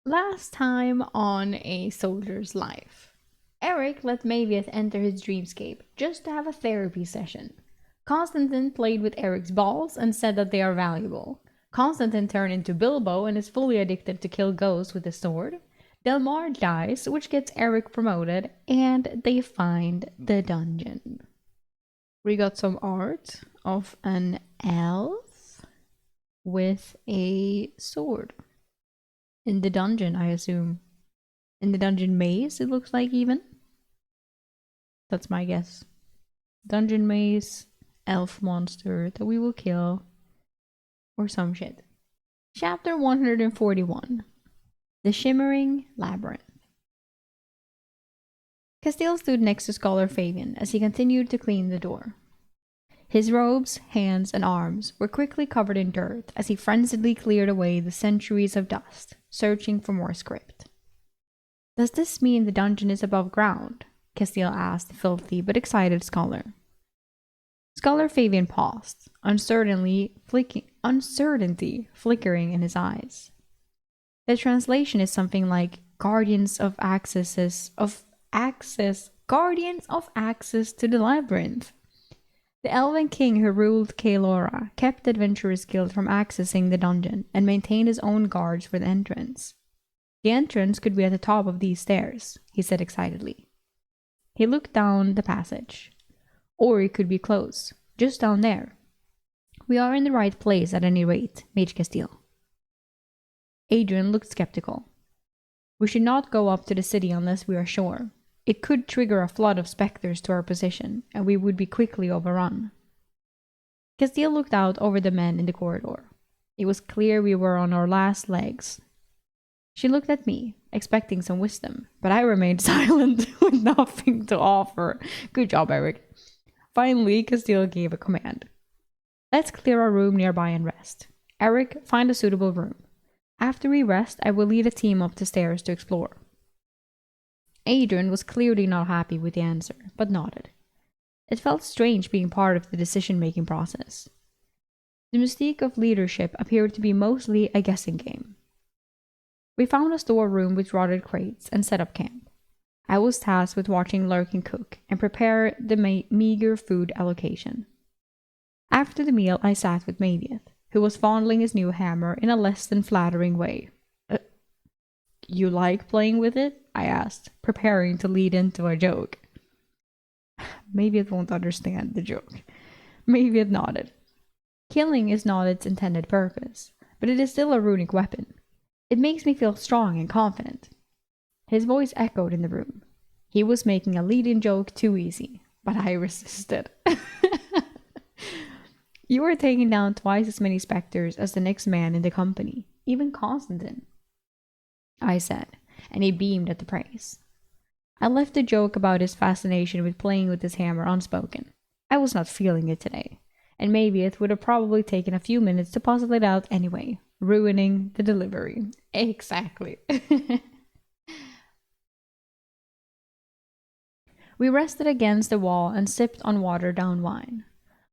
Last time on A Soldier's Life, Eric let Maviath enter his dreamscape just to have a therapy session. Constantine played with Eric's balls and said that they are valuable. Constantine turned into Bilbo and is fully addicted to kill ghosts with his sword. Delmar dies, which gets Eric promoted, and they find the dungeon. We got some art of an elf with a sword. In the dungeon, I assume. In the dungeon maze, it looks like even. That's my guess. Dungeon maze, elf monster that we will kill, or some shit. Chapter 141 The Shimmering Labyrinth. Castile stood next to Scholar Fabian as he continued to clean the door. His robes, hands, and arms were quickly covered in dirt as he frenziedly cleared away the centuries of dust, searching for more script. Does this mean the dungeon is above ground? Castile asked the filthy but excited scholar. Scholar Fabian paused, uncertainty flickering in his eyes. The translation is something like Guardians of Access to the Labyrinth. The elven king who ruled Kaelora kept the Adventurers Guild from accessing the dungeon and maintained his own guards for the entrance. The entrance could be at the top of these stairs, he said excitedly. He looked down the passage. Or it could be close, just down there. We are in the right place at any rate, Mage Castile. Adrian looked skeptical. We should not go up to the city unless we are sure. It could trigger a flood of specters to our position, and we would be quickly overrun. Castile looked out over the men in the corridor. It was clear we were on our last legs. She looked at me, expecting some wisdom, but I remained silent with nothing to offer. Good job, Eric. Finally, Castile gave a command. Let's clear our room nearby and rest. Eric, find a suitable room. After we rest, I will lead a team up the stairs to explore. Adrian was clearly not happy with the answer, but nodded. It felt strange being part of the decision-making process. The mystique of leadership appeared to be mostly a guessing game. We found a storeroom with rotted crates and set up camp. I was tasked with watching Lurkin cook and prepare the meager food allocation. After the meal, I sat with Maviath, who was fondling his new hammer in a less than flattering way. You like playing with it? I asked, preparing to lead into a joke. Maviath won't understand the joke. Maviath nodded. Killing is not its intended purpose, but it is still a runic weapon. It makes me feel strong and confident. His voice echoed in the room. He was making a lead-in joke too easy, but I resisted. You are taking down twice as many specters as the next man in the company, even Constantine, I said, and he beamed at the praise. I left the joke about his fascination with playing with his hammer unspoken. I was not feeling it today, and maybe it would have probably taken a few minutes to puzzle it out anyway, ruining the delivery. Exactly. We rested against the wall and sipped on watered-down wine.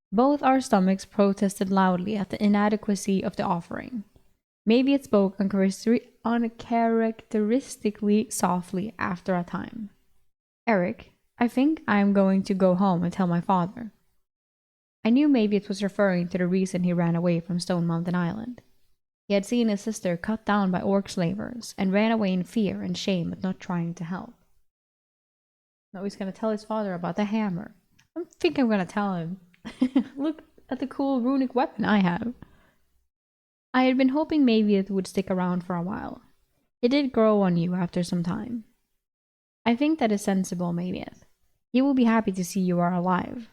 Both our stomachs protested loudly at the inadequacy of the offering. Maybe it spoke uncharacteristically softly after a time. Eric, I think I am going to go home and tell my father. I knew maybe it was referring to the reason he ran away from Stone Mountain Island. He had seen his sister cut down by orc slavers and ran away in fear and shame at not trying to help. Now he's going to tell his father about the hammer. I think I'm going to tell him. Look at the cool runic weapon I have. I had been hoping maybe it would stick around for a while. It did grow on you after some time. I think that is sensible, Maviath. He will be happy to see you are alive.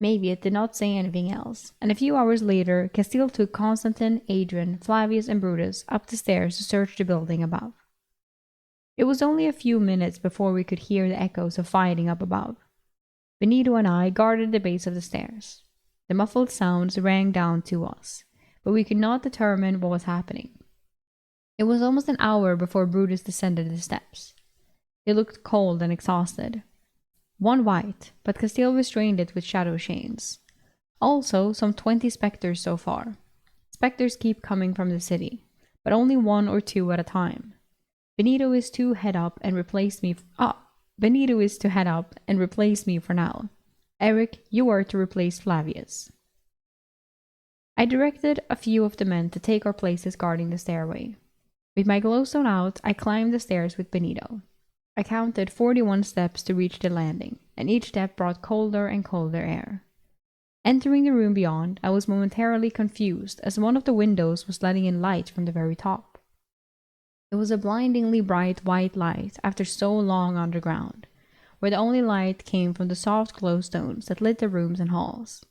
Maviath did not say anything else, and a few hours later, Castile took Constantine, Adrian, Flavius, and Brutus up the stairs to search the building above. It was only a few minutes before we could hear the echoes of fighting up above. Benito and I guarded the base of the stairs. The muffled sounds rang down to us, but we could not determine what was happening. It was almost an hour before Brutus descended the steps. He looked cold and exhausted. One white, but Castile restrained it with shadow chains. Also, some 20 specters so far. Specters keep coming from the city, but only one or two at a time. Benito is to head up and replace me. Benito is to head up and replace me for now. Eric, you are to replace Flavius. I directed a few of the men to take our places guarding the stairway. With my glowstone out, I climbed the stairs with Benito. I counted 41 steps to reach the landing, and each step brought colder and colder air. Entering the room beyond, I was momentarily confused as one of the windows was letting in light from the very top. It was a blindingly bright white light after so long underground, where the only light came from the soft glowstones that lit the rooms and halls.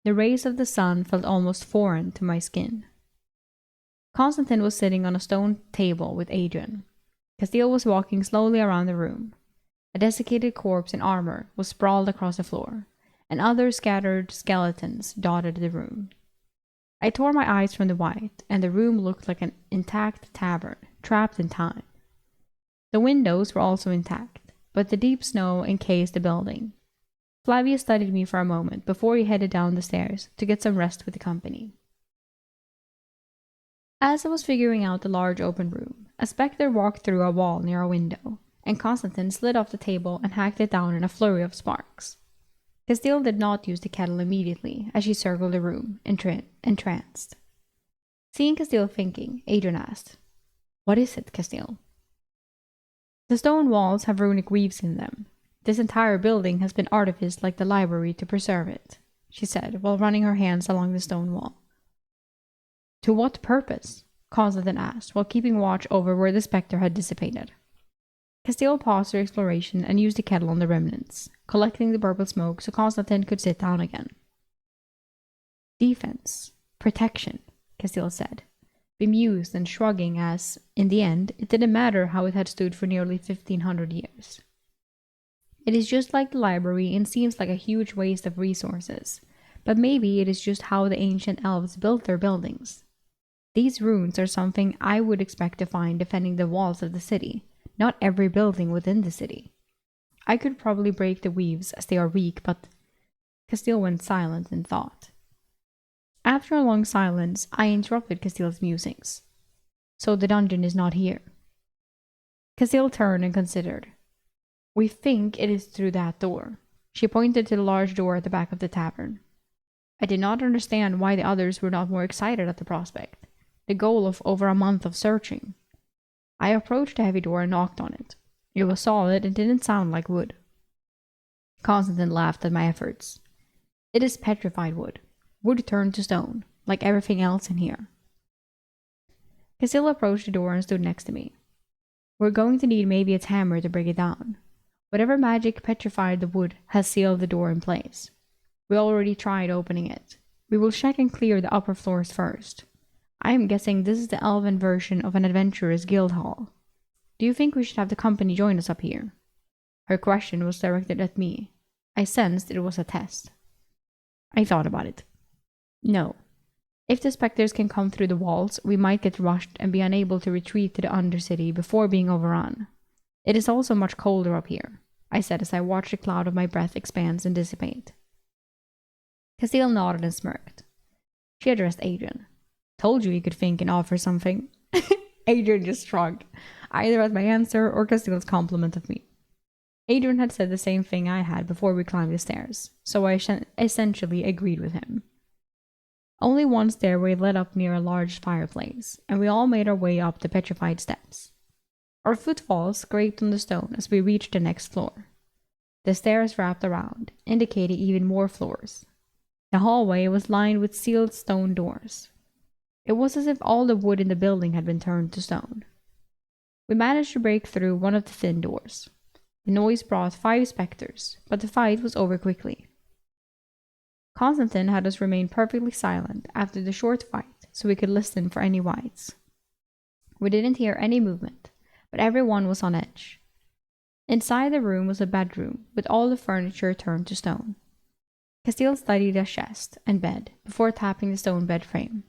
The rays of the sun felt almost foreign to my skin. Constantine was sitting on a stone table with Adrian. Castile was walking slowly around the room. A desiccated corpse in armor was sprawled across the floor, and other scattered skeletons dotted the room. I tore my eyes from the white, and the room looked like an intact tavern, trapped in time. The windows were also intact, but the deep snow encased the building. Flavius studied me for a moment before he headed down the stairs to get some rest with the company. As I was figuring out the large open room, a spectre walked through a wall near a window, and Constantine slid off the table and hacked it down in a flurry of sparks. Castile did not use the kettle immediately as she circled the room, entranced. Seeing Castile thinking, Adrian asked, "What is it, Castile?" "The stone walls have runic weaves in them. This entire building has been artificed like the library to preserve it," she said, while running her hands along the stone wall. "To what purpose?" Constantine asked, while keeping watch over where the spectre had dissipated. Castile paused her exploration and used the kettle on the remnants, collecting the purple smoke so Constantine could sit down again. "Defense. Protection," Castile said, bemused and shrugging as, in the end, it didn't matter how it had stood for nearly 1500 years. "It is just like the library and seems like a huge waste of resources, but maybe it is just how the ancient elves built their buildings. These runes are something I would expect to find defending the walls of the city, not every building within the city. I could probably break the weaves as they are weak, but..." Castile went silent in thought. After a long silence, I interrupted Castile's musings. "So the dungeon is not here?" Castile turned and considered. "We think it is through that door." She pointed to the large door at the back of the tavern. I did not understand why the others were not more excited at the prospect, the goal of over a month of searching. I approached the heavy door and knocked on it. It was solid and didn't sound like wood. Constantine laughed at my efforts. "It is petrified wood. Wood turned to stone, like everything else in here." Castile approached the door and stood next to me. "We're going to need maybe its hammer to break it down. Whatever magic petrified the wood has sealed the door in place. We already tried opening it. We will check and clear the upper floors first. I am guessing this is the elven version of an adventurer's guild hall. Do you think we should have the company join us up here?" Her question was directed at me. I sensed it was a test. I thought about it. "No. If the specters can come through the walls, we might get rushed and be unable to retreat to the Undercity before being overrun. It is also much colder up here," I said as I watched the cloud of my breath expand and dissipate. Castile nodded and smirked. She addressed Adrian. "Told you could think and offer something." Adrian just shrugged, either at my answer or Castile's compliment of me. Adrian had said the same thing I had before we climbed the stairs, so I essentially agreed with him. Only one stairway led up near a large fireplace, and we all made our way up the petrified steps. Our footfalls scraped on the stone as we reached the next floor. The stairs wrapped around, indicating even more floors. The hallway was lined with sealed stone doors. It was as if all the wood in the building had been turned to stone. We managed to break through one of the thin doors. The noise brought 5 specters, but the fight was over quickly. Constantine had us remain perfectly silent after the short fight so we could listen for any whites. We didn't hear any movement, but everyone was on edge. Inside the room was a bedroom with all the furniture turned to stone. Castile studied a chest and bed before tapping the stone bed frame.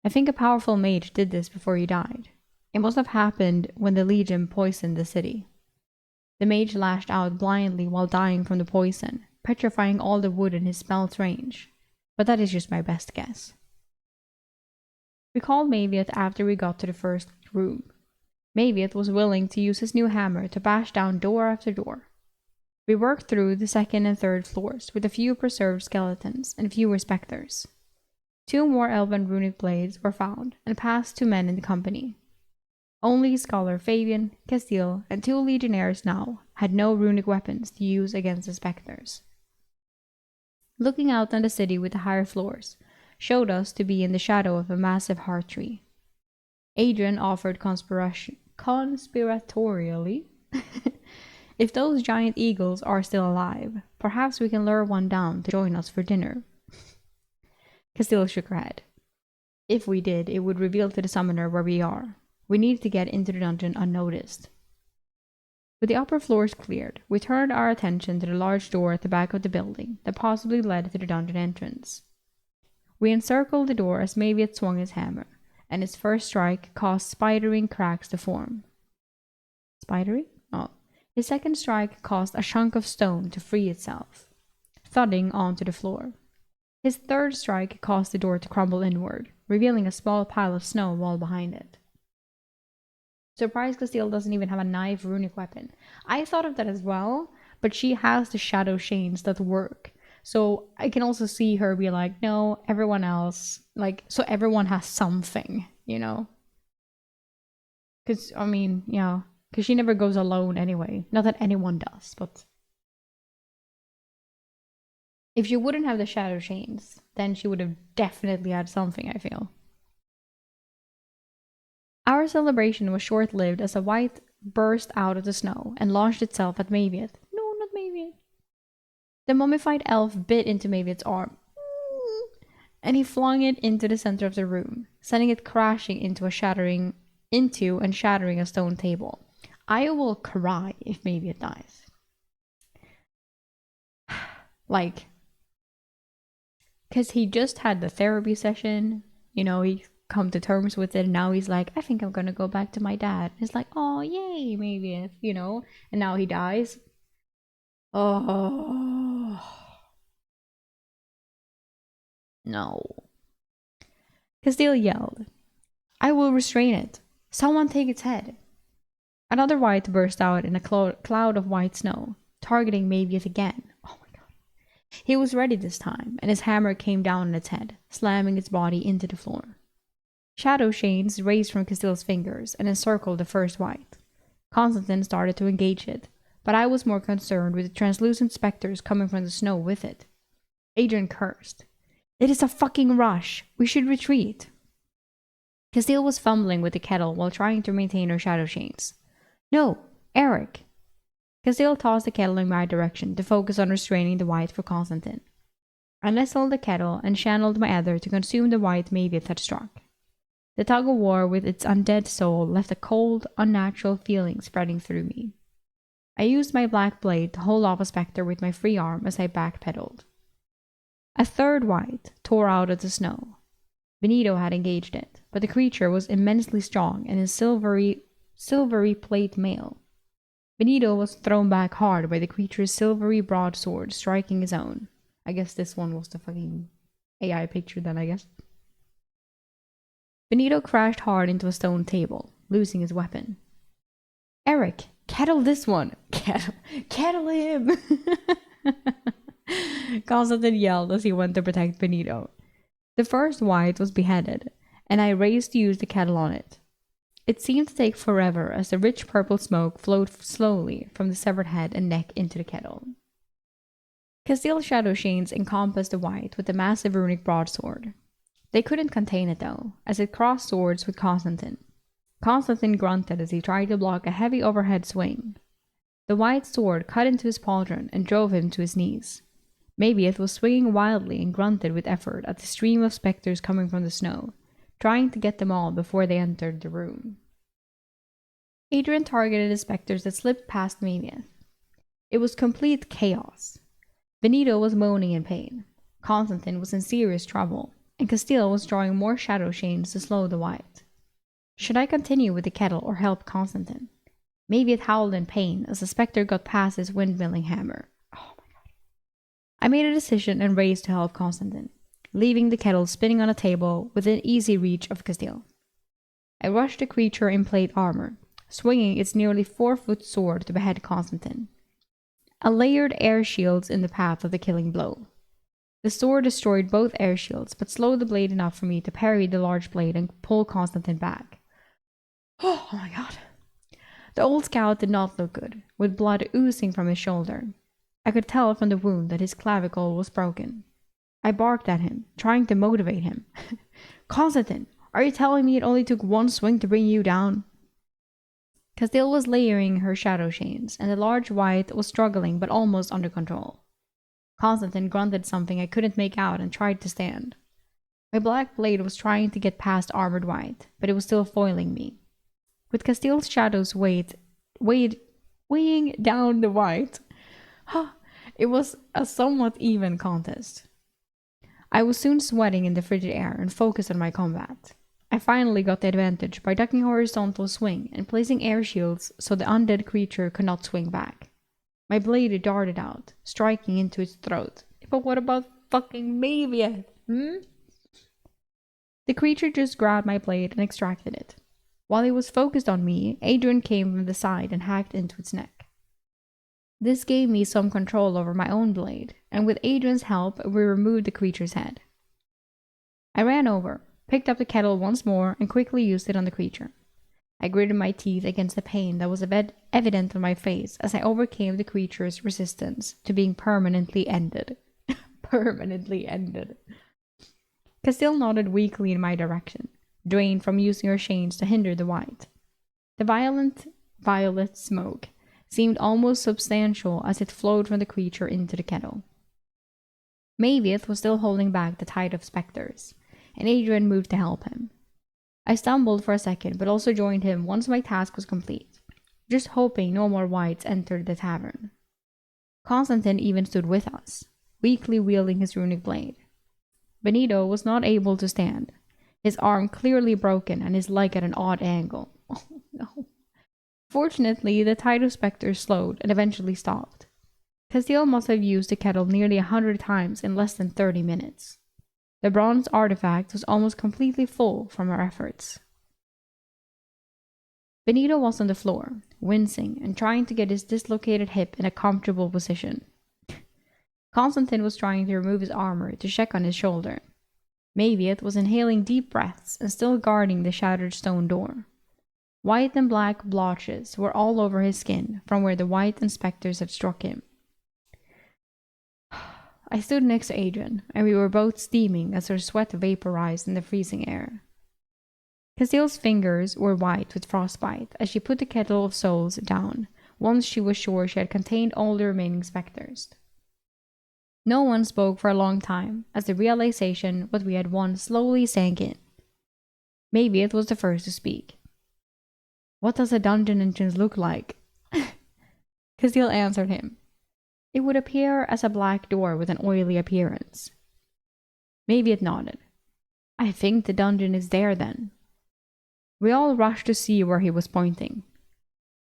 "I think a powerful mage did this before he died. It must have happened when the Legion poisoned the city. The mage lashed out blindly while dying from the poison, petrifying all the wood in his spell's range, but that is just my best guess." We called Maviat after we got to the first room. Maviath was willing to use his new hammer to bash down door after door. We worked through the second and third floors with a few preserved skeletons and fewer specters. 2 more elven runic blades were found and passed to men in the company. Only Scholar Fabian, Castile, and 2 legionnaires now had no runic weapons to use against the specters. Looking out on the city with the higher floors showed us to be in the shadow of a massive heart tree. Adrian offered conspiratorially, if those giant eagles are still alive, perhaps we can lure one down to join us for dinner. Castile shook her head. If we did, it would reveal to the summoner where we are. We need to get into the dungeon unnoticed. With the upper floors cleared, we turned our attention to the large door at the back of the building that possibly led to the dungeon entrance. We encircled the door as Maviath swung his hammer, and its first strike caused spidering cracks to form. Spidery? Oh. His second strike caused a chunk of stone to free itself, thudding onto the floor. His third strike caused the door to crumble inward, revealing a small pile of snow wall behind it. Surprised Castile doesn't even have a knife runic weapon. I thought of that as well, but she has the shadow chains that work. So I can also see her be like, no, everyone else, like, so everyone has something, you know? Because, I mean, yeah, because she never goes alone anyway. Not that anyone does, but if she wouldn't have the shadow chains, then she would have definitely had something, I feel. Our celebration was short-lived as a wight burst out of the snow and launched itself at Maviath. No, not Maviath. The mummified elf bit into Maviath's arm, and he flung it into the center of the room, sending it crashing into and shattering a stone table. I will cry if Maviath dies. Like, because he just had the therapy session, you know, he come to terms with it, and now he's like, I think I'm gonna go back to my dad. It's like, oh yay, maybe, you know, and now he dies. Oh no. Castile yelled, I will restrain it. Someone take its head. Another wight burst out in a cloud of white snow, targeting Maviath again. Oh my god. He was ready this time, and his hammer came down on its head, slamming its body into the floor. Shadow chains raised from Castile's fingers and encircled the first wight. Constantine started to engage it, but I was more concerned with the translucent specters coming from the snow with it. Adrian cursed. It is a fucking rush. We should retreat. Castile was fumbling with the kettle while trying to maintain her shadow chains. No, Eric. Castile tossed the kettle in my direction to focus on restraining the wight for Constantine. I nestled the kettle and channeled my other to consume the wight Maviath had struck. The tug-of-war with its undead soul left a cold, unnatural feeling spreading through me. I used my black blade to hold off a spectre with my free arm as I backpedaled. A third wight tore out of the snow. Benito had engaged it, but the creature was immensely strong and in silvery plate mail. Benito was thrown back hard by the creature's silvery broadsword striking his own. I guess this one was the fucking AI picture then, I guess. Benito crashed hard into a stone table, losing his weapon. Eric, kettle this one! Kettle him! Constantine yelled as he went to protect Benito. The first wight was beheaded, and I raced to use the kettle on it. It seemed to take forever as the rich purple smoke flowed slowly from the severed head and neck into the kettle. Castile's shadow chains encompassed the wight with a massive runic broadsword. They couldn't contain it though, as it crossed swords with Constantine. Constantine grunted as he tried to block a heavy overhead swing. The white sword cut into his pauldron and drove him to his knees. Maviath was swinging wildly and grunted with effort at the stream of specters coming from the snow, trying to get them all before they entered the room. Adrian targeted the specters that slipped past Maviath. It was complete chaos. Benito was moaning in pain. Constantine was in serious trouble, and Castile was drawing more shadow chains to slow the wight. Should I continue with the kettle or help Constantine? Maviath howled in pain as the spectre got past his windmilling hammer. Oh my god. I made a decision and raced to help Constantine, leaving the kettle spinning on a table within easy reach of Castile. I rushed the creature in plate armor, swinging its nearly 4-foot sword to behead Constantine. A layered air shields in the path of the killing blow. The sword destroyed both air shields, but slowed the blade enough for me to parry the large blade and pull Constantine back. Oh my god. The old scout did not look good, with blood oozing from his shoulder. I could tell from the wound that his clavicle was broken. I barked at him, trying to motivate him. Constantine, are you telling me it only took one swing to bring you down? Castile was layering her shadow chains, and the large white was struggling but almost under control. Constantine grunted something I couldn't make out and tried to stand. My black blade was trying to get past armored white, but it was still foiling me. With Castile's shadows weighing down the white, it was a somewhat even contest. I was soon sweating in the frigid air and focused on my combat. I finally got the advantage by ducking a horizontal swing and placing air shields so the undead creature could not swing back. My blade darted out, striking into its throat. But what about fucking Maviet? The creature just grabbed my blade and extracted it. While he was focused on me, Adrian came from the side and hacked into its neck. This gave me some control over my own blade, and with Adrian's help, we removed the creature's head. I ran over, picked up the kettle once more, and quickly used it on the creature. I gritted my teeth against the pain that was evident on my face as I overcame the creature's resistance to being permanently ended. Permanently ended. Castile nodded weakly in my direction, drained from using her chains to hinder the white. The violent violet smoke seemed almost substantial as it flowed from the creature into the kettle. Mavieth was still holding back the tide of specters, and Adrian moved to help him. I stumbled for a second, but also joined him once my task was complete, just hoping no more whites entered the tavern. Constantine even stood with us, weakly wielding his runic blade. Benito was not able to stand, his arm clearly broken and his leg at an odd angle. Oh no. Fortunately, the tide of specters slowed and eventually stopped. Castile must have used the kettle nearly 100 times in less than 30 minutes. The bronze artifact was almost completely full from her efforts. Benito was on the floor, wincing and trying to get his dislocated hip in a comfortable position. Constantine was trying to remove his armor to check on his shoulder. Maviet was inhaling deep breaths and still guarding the shattered stone door. White and black blotches were all over his skin from where the white inspectors had struck him. I stood next to Adrian, and we were both steaming as her sweat vaporized in the freezing air. Castile's fingers were white with frostbite as she put the kettle of souls down, once she was sure she had contained all the remaining specters. No one spoke for a long time, as the realization what we had won slowly sank in. Maybe it was the first to speak. What does a dungeon entrance look like? Castile answered him. It would appear as a black door with an oily appearance. Maybe it nodded. I think the dungeon is there then. We all rushed to see where he was pointing.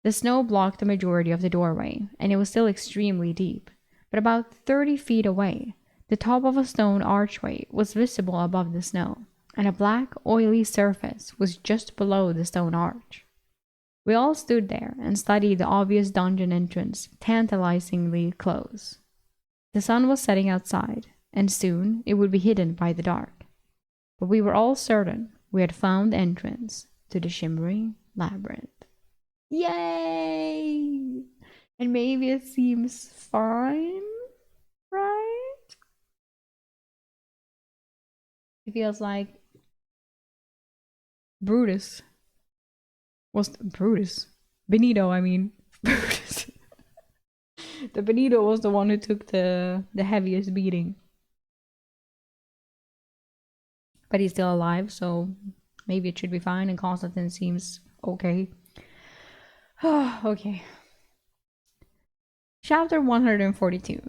The snow blocked the majority of the doorway, and it was still extremely deep, but about 30 feet away, the top of a stone archway was visible above the snow, and a black, oily surface was just below the stone arch. We all stood there and studied the obvious dungeon entrance tantalizingly close. The sun was setting outside, and soon it would be hidden by the dark. But we were all certain we had found the entrance to the shimmering labyrinth. Yay! And maybe it seems fine, right? It feels like Benito, I mean. Brutus. The Benito was the one who took the heaviest beating. But he's still alive, so maybe it should be fine, and Constantine seems okay. Okay. Chapter 142.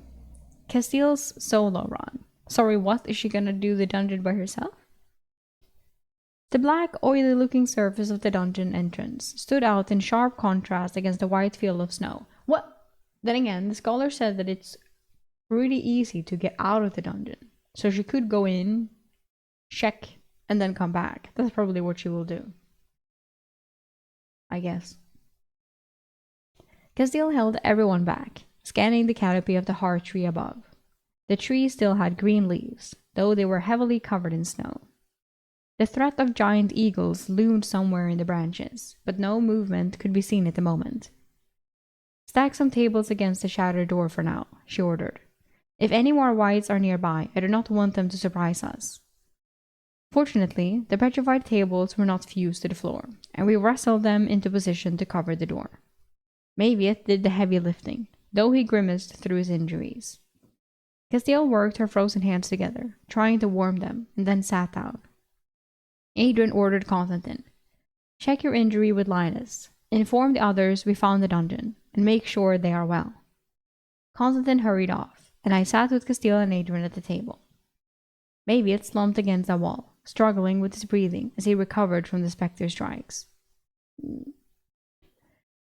Castile's solo run. Sorry, what? Is she gonna do the dungeon by herself? The black, oily-looking surface of the dungeon entrance stood out in sharp contrast against the white field of snow. What? Then again, the scholar said that it's pretty easy to get out of the dungeon, so she could go in, check, and then come back. That's probably what she will do, I guess. Castile held everyone back, scanning the canopy of the heart tree above. The tree still had green leaves, though they were heavily covered in snow. The threat of giant eagles loomed somewhere in the branches, but no movement could be seen at the moment. "Stack some tables against the shattered door for now," she ordered. "If any more wights are nearby, I do not want them to surprise us." Fortunately, the petrified tables were not fused to the floor, and we wrestled them into position to cover the door. Maviet did the heavy lifting, though he grimaced through his injuries. Castile worked her frozen hands together, trying to warm them, and then sat down. Adrian ordered Constantine, "Check your injury with Linus. Inform the others we found the dungeon, and make sure they are well." Constantine hurried off, and I sat with Castile and Adrian at the table. Maviet slumped against the wall, struggling with his breathing as he recovered from the spectre strikes.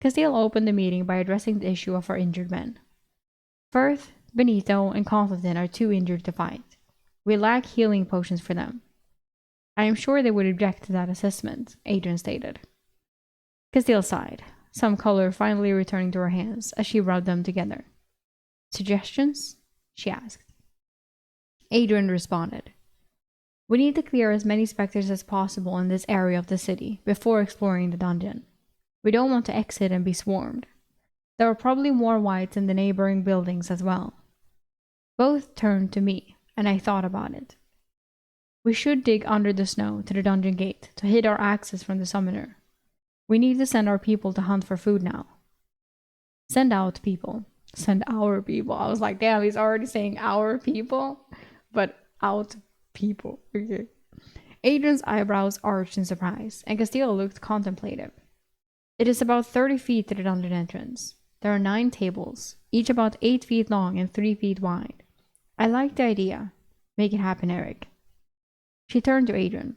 Castile opened the meeting by addressing the issue of our injured men. "Firth, Benito, and Constantine are too injured to fight. We lack healing potions for them." "I am sure they would object to that assessment," Adrian stated. Castile sighed, some color finally returning to her hands as she rubbed them together. "Suggestions?" she asked. Adrian responded. "We need to clear as many specters as possible in this area of the city before exploring the dungeon. We don't want to exit and be swarmed. There are probably more wights in the neighboring buildings as well." Both turned to me, and I thought about it. "We should dig under the snow to the dungeon gate to hid our access from the summoner. We need to send our people to hunt for food now." "Send out people." Send our people. I was like, damn, he's already saying our people, but out people. Okay. Adrian's eyebrows arched in surprise, and Castillo looked contemplative. "It is about 30 feet to the dungeon entrance. There are 9 tables, each about 8 feet long and 3 feet wide. I like the idea. Make it happen, Eric." She turned to Adrian.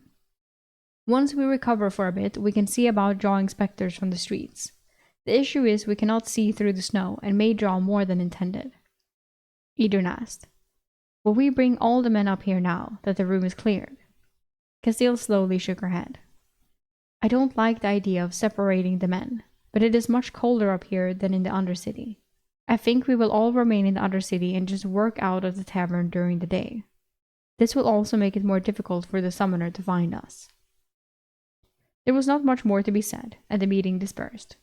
"Once we recover for a bit, we can see about drawing specters from the streets. The issue is we cannot see through the snow and may draw more than intended." Adrian asked, "Will we bring all the men up here now that the room is cleared?" Castile slowly shook her head. "I don't like the idea of separating the men, but it is much colder up here than in the Undercity. I think we will all remain in the Undercity and just work out of the tavern during the day. This will also make it more difficult for the summoner to find us." There was not much more to be said, and the meeting dispersed.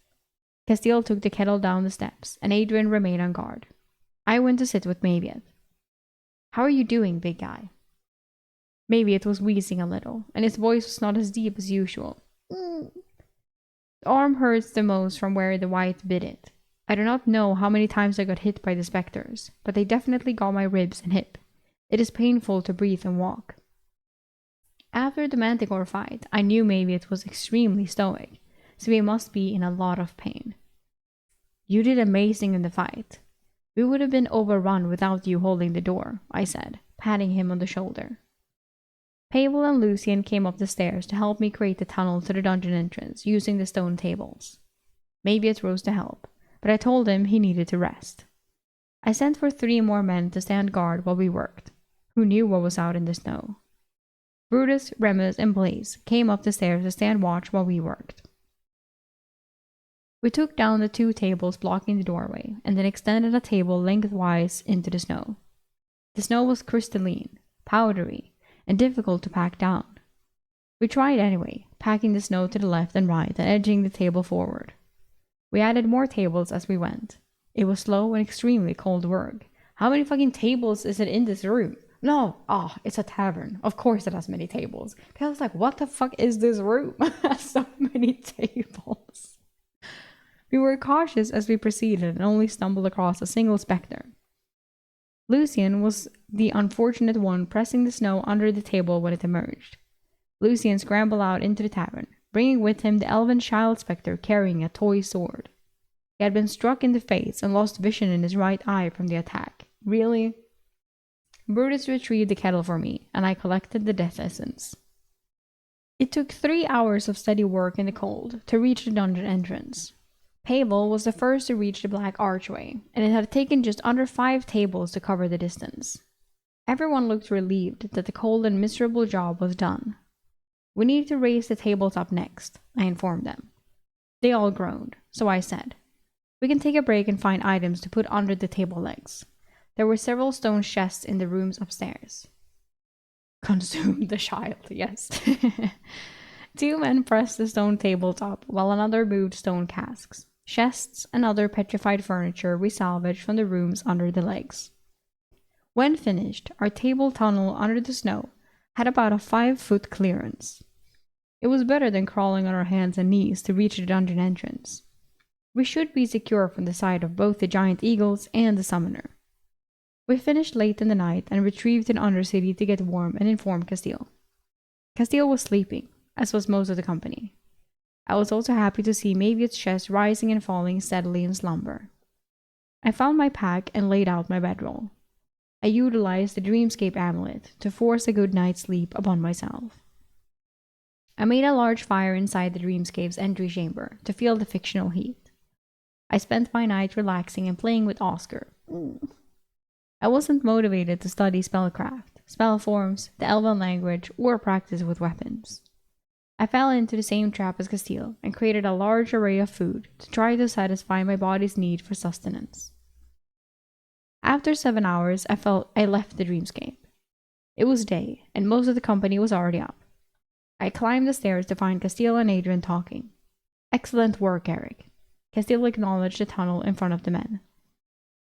Castile took the kettle down the steps, and Adrian remained on guard. I went to sit with Maviet. "How are you doing, big guy?" Maviet was wheezing a little, and his voice was not as deep as usual. "The arm hurts the most from where the wight bit it. I do not know how many times I got hit by the specters, but they definitely got my ribs and hip. It is painful to breathe and walk." After the Manticore fight, I knew Maviet was extremely stoic, so he must be in a lot of pain. "You did amazing in the fight. We would have been overrun without you holding the door," I said, patting him on the shoulder. Pavel and Lucian came up the stairs to help me create the tunnel to the dungeon entrance using the stone tables. Maviet rose to help, but I told him he needed to rest. I sent for 3 more men to stand guard while we worked. Who knew what was out in the snow? Brutus, Remus, and Blaze came up the stairs to stand watch while we worked. We took down the 2 tables blocking the doorway, and then extended a table lengthwise into the snow. The snow was crystalline, powdery, and difficult to pack down. We tried anyway, packing the snow to the left and right and edging the table forward. We added more tables as we went. It was slow and extremely cold work. How many fucking tables is it in this room? No, it's a tavern. Of course it has many tables. I was like, what the fuck is this room? So many tables. We were cautious as we proceeded and only stumbled across a single spectre. Lucian was the unfortunate one pressing the snow under the table when it emerged. Lucian scrambled out into the tavern, bringing with him the elven child spectre carrying a toy sword. He had been struck in the face and lost vision in his right eye from the attack. Really? Brutus retrieved the kettle for me, and I collected the death essence. It took 3 hours of steady work in the cold to reach the dungeon entrance. Pavel was the first to reach the black archway, and it had taken just under 5 tables to cover the distance. Everyone looked relieved that the cold and miserable job was done. "We need to raise the tables up next," I informed them. They all groaned, so I said, We can take a break and find items to put under the table legs. There were several stone chests in the rooms upstairs. Consume the child, yes. 2 men pressed the stone tabletop, while another moved stone casks, chests, and other petrified furniture we salvaged from the rooms under the legs. When finished, our table tunnel under the snow had about a 5-foot clearance. It was better than crawling on our hands and knees to reach the dungeon entrance. We should be secure from the sight of both the giant eagles and the summoner. We finished late in the night and retrieved to the Undercity to get warm and inform Castile. Castile was sleeping, as was most of the company. I was also happy to see Maviot's chest rising and falling steadily in slumber. I found my pack and laid out my bedroll. I utilized the Dreamscape amulet to force a good night's sleep upon myself. I made a large fire inside the Dreamscape's entry chamber to feel the fictional heat. I spent my night relaxing and playing with Oscar. I wasn't motivated to study spellcraft, spell forms, the Elven language, or practice with weapons. I fell into the same trap as Castile and created a large array of food to try to satisfy my body's need for sustenance. After 7 hours, I left the Dreamscape. It was day, and most of the company was already up. I climbed the stairs to find Castile and Adrian talking. Excellent work, Eric. Castile acknowledged the tunnel in front of the men.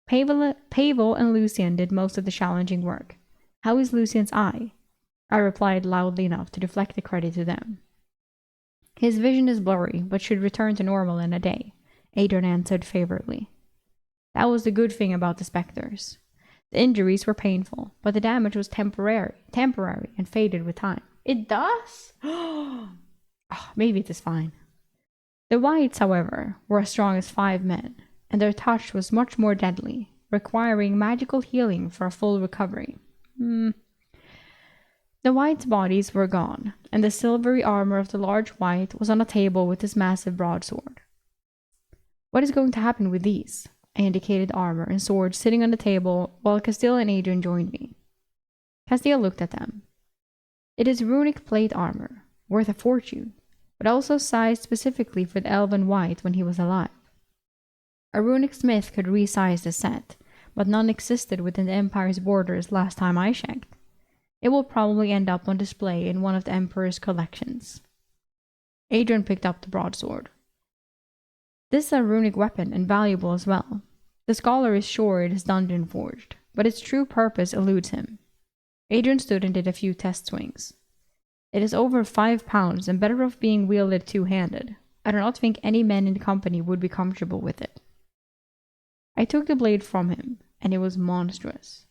Pavel and Lucian did most of the challenging work. How is Lucian's eye? I replied loudly enough to deflect the credit to them. His vision is blurry, but should return to normal in a day, Adrian answered favorably. That was the good thing about the specters. The injuries were painful, but the damage was temporary and faded with time. It does? Maybe it is fine. The Whites, however, were as strong as 5 men, and their touch was much more deadly, requiring magical healing for a full recovery. The Whites' bodies were gone, and the silvery armor of the large White was on a table with his massive broadsword. What is going to happen with these? I indicated armor and sword sitting on the table while Castile and Adrian joined me. Castile looked at them. It is runic plate armor, worth a fortune, but also sized specifically for the Elven White when he was alive. A runic smith could resize the set, but none existed within the Empire's borders last time I checked. It will probably end up on display in one of the Emperor's collections. Adrian picked up the broadsword. This is a runic weapon and valuable as well. The scholar is sure it is dungeon forged, but its true purpose eludes him. Adrian stood and did a few test swings. It is over 5 pounds and better off being wielded two-handed. I do not think any men in the company would be comfortable with it. I took the blade from him, and it was monstrous.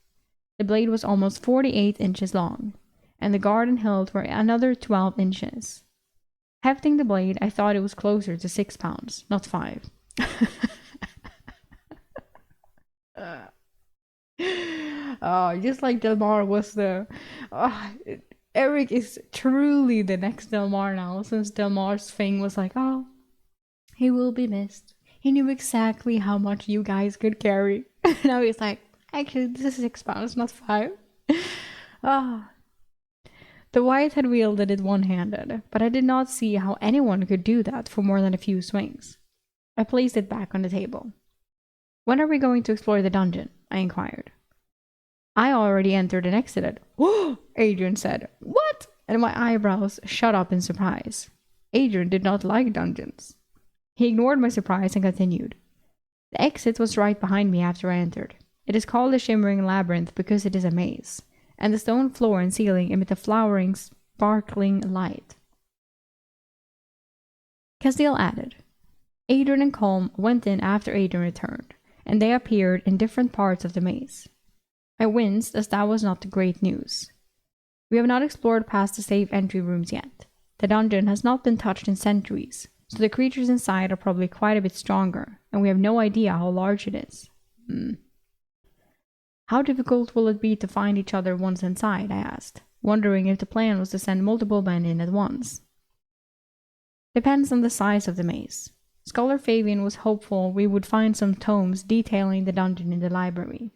The blade was almost 48 inches long, and the guard and hilt were another 12 inches. Hefting the blade, I thought it was closer to 6 pounds, not 5. Just like Delmar was the... Eric is truly the next Delmar now, since Delmar's thing was like, he will be missed. He knew exactly how much you guys could carry. Now he's like, actually, this is 6 pounds, not 5. The White had wielded it one-handed, but I did not see how anyone could do that for more than a few swings. I placed it back on the table. When are we going to explore the dungeon? I inquired. I already entered and exited. Adrian said, What? And my eyebrows shot up in surprise. Adrian did not like dungeons. He ignored my surprise and continued. The exit was right behind me after I entered. It is called the Shimmering Labyrinth because it is a maze, and the stone floor and ceiling emit a flowering, sparkling light. Castile added. Adrian and Colm went in after Adrian returned, and they appeared in different parts of the maze. I winced as that was not the great news. We have not explored past the safe entry rooms yet. The dungeon has not been touched in centuries, so the creatures inside are probably quite a bit stronger, and we have no idea how large it is. How difficult will it be to find each other once inside? I asked, wondering if the plan was to send multiple men in at once. Depends on the size of the maze. Scholar Fabian was hopeful we would find some tomes detailing the dungeon in the library.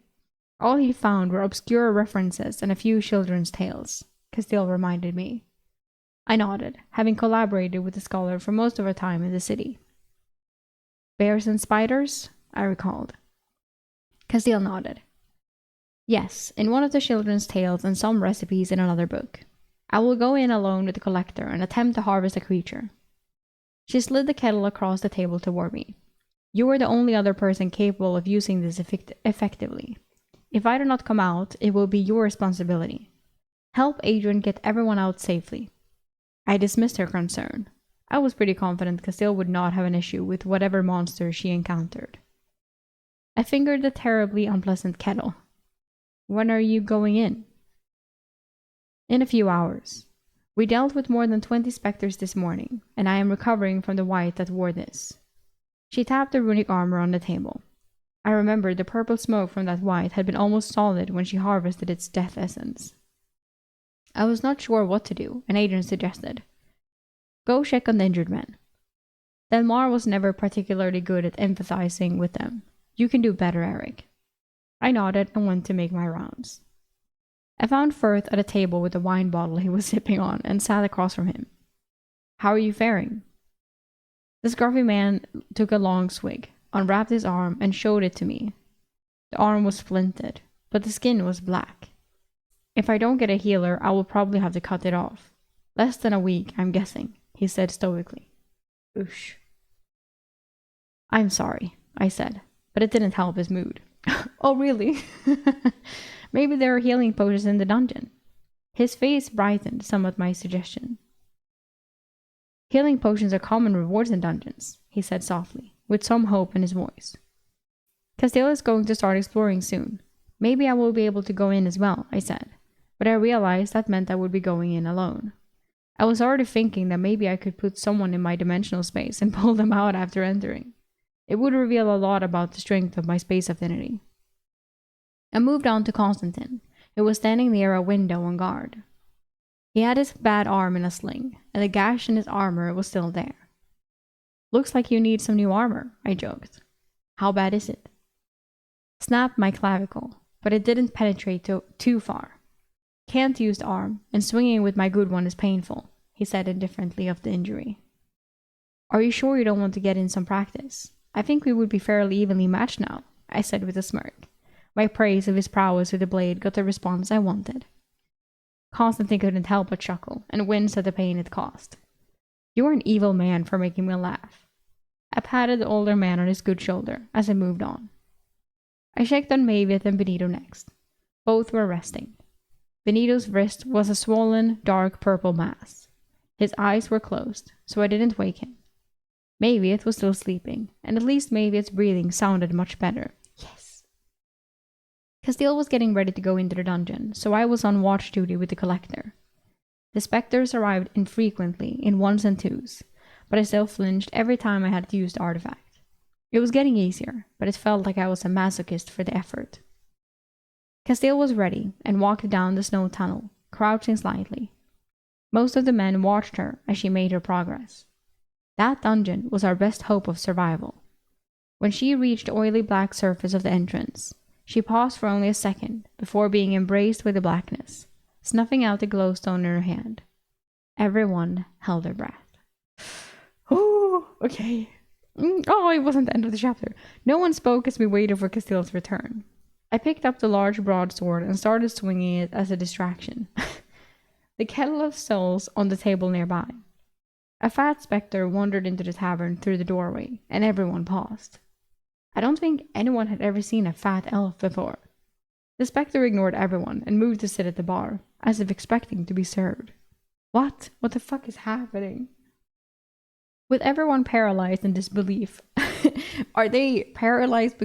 All he found were obscure references and a few children's tales, Castile reminded me. I nodded, having collaborated with the scholar for most of our time in the city. Bears and spiders? I recalled. Castile nodded. Yes, in one of the children's tales and some recipes in another book. I will go in alone with the collector and attempt to harvest a creature. She slid the kettle across the table toward me. You are the only other person capable of using this effectively. If I do not come out, it will be your responsibility. Help Adrian get everyone out safely. I dismissed her concern. I was pretty confident Castile would not have an issue with whatever monster she encountered. I fingered the terribly unpleasant kettle. When are you going in? In a few hours. We dealt with more than 20 specters this morning, and I am recovering from the wight that wore this. She tapped the runic armor on the table. I remembered the purple smoke from that wight had been almost solid when she harvested its death essence. I was not sure what to do, and Adrian suggested, go check on the injured men. Delmar was never particularly good at empathizing with them. You can do better, Eric. I nodded and went to make my rounds. I found Firth at a table with a wine bottle he was sipping on and sat across from him. How are you faring? The scruffy man took a long swig, unwrapped his arm, and showed it to me. The arm was splinted, but the skin was black. If I don't get a healer, I will probably have to cut it off. Less than a week, I'm guessing, he said stoically. Oosh. I'm sorry, I said, but it didn't help his mood. Oh, really? Maybe there are healing potions in the dungeon. His face brightened some at my suggestion. Healing potions are common rewards in dungeons, he said softly, with some hope in his voice. Castile is going to start exploring soon. Maybe I will be able to go in as well, I said, but I realized that meant I would be going in alone. I was already thinking that maybe I could put someone in my dimensional space and pull them out after entering. It would reveal a lot about the strength of my space affinity. I moved on to Constantine, who was standing near a window on guard. He had his bad arm in a sling, and the gash in his armor was still there. Looks like you need some new armor, I joked. How bad is it? Snapped my clavicle, but it didn't penetrate too far. Can't use the arm, and swinging with my good one is painful, he said indifferently of the injury. Are you sure you don't want to get in some practice? I think we would be fairly evenly matched now, I said with a smirk. My praise of his prowess with the blade got the response I wanted. Constantine couldn't help but chuckle, and winced at the pain it caused. You're an evil man for making me laugh. I patted the older man on his good shoulder as I moved on. I checked on Maviet and Benito next. Both were resting. Benito's wrist was a swollen, dark purple mass. His eyes were closed, so I didn't wake him. Maviet was still sleeping, and at least Maviet's breathing sounded much better. Yes. Castile was getting ready to go into the dungeon, so I was on watch duty with the collector. The specters arrived infrequently, in ones and twos, but I still flinched every time I had to use the artifact. It was getting easier, but it felt like I was a masochist for the effort. Castile was ready and walked down the snow tunnel, crouching slightly. Most of the men watched her as she made her progress. That dungeon was our best hope of survival. When she reached the oily black surface of the entrance, she paused for only a second before being embraced with the blackness, snuffing out the glowstone in her hand. Everyone held their breath. Oh, okay. Oh, it wasn't the end of the chapter. No one spoke as we waited for Castile's return. I picked up the large broadsword and started swinging it as a distraction. The kettle of souls on the table nearby. A fat spectre wandered into the tavern through the doorway, and everyone paused. I don't think anyone had ever seen a fat elf before. The spectre ignored everyone and moved to sit at the bar, as if expecting to be served. What? What the fuck is happening? With everyone paralyzed in disbelief, are they paralyzed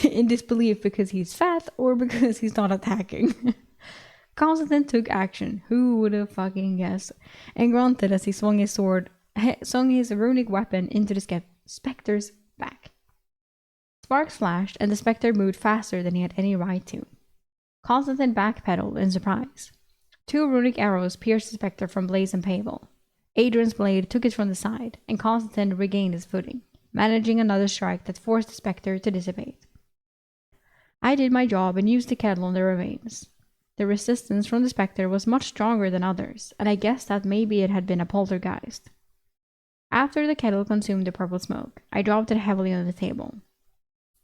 in disbelief because he's fat or because he's not attacking? Constantine took action. Who would have fucking guessed? And grunted as he swung his runic weapon into the specter's back. Sparks flashed, and the spectre moved faster than he had any right to. Constantine backpedaled in surprise. 2 runic arrows pierced the spectre from Blaze and Pavel. Adrian's blade took it from the side, and Constantine regained his footing, managing another strike that forced the spectre to dissipate. I did my job and used the kettle on the remains. The resistance from the spectre was much stronger than others, and I guessed that maybe it had been a poltergeist. After the kettle consumed the purple smoke, I dropped it heavily on the table.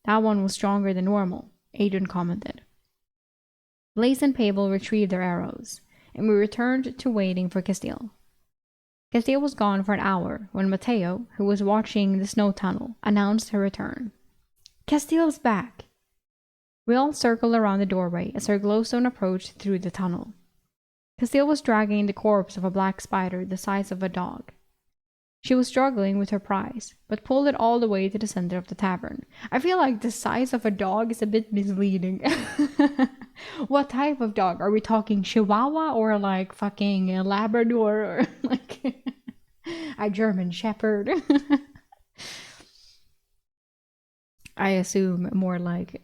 That one was stronger than normal, Adrian commented. Blaze and Pavel retrieved their arrows, and we returned to waiting for Castile. Castile was gone for an hour when Mateo, who was watching the snow tunnel, announced her return. Castile's back! We all circled around the doorway as her glowstone approached through the tunnel. Castile was dragging the corpse of a black spider the size of a dog. She was struggling with her prize, but pulled it all the way to the center of the tavern. I feel like the size of a dog is a bit misleading. What type of dog? Are we talking Chihuahua or like fucking a Labrador or like a German Shepherd? I assume more like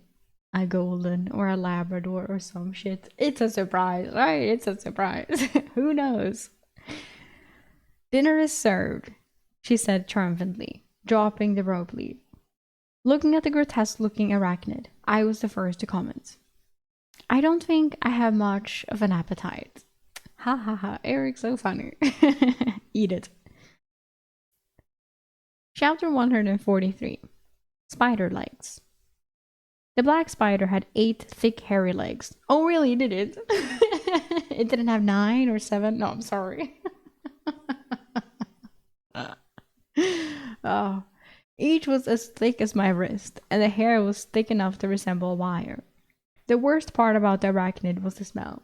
a golden or a Labrador or some shit. It's a surprise, right? It's a surprise. Who knows? Dinner is served, she said triumphantly, dropping the rope lead. Looking at the grotesque-looking arachnid, I was the first to comment. I don't think I have much of an appetite. Ha ha ha, Eric's so funny. Eat it. Chapter 143. Spider legs. The black spider had 8 thick hairy legs. Oh really, did it? It didn't have 9 or 7? No, I'm sorry. Oh, each was as thick as my wrist, and the hair was thick enough to resemble wire. The worst part about the arachnid was the smell.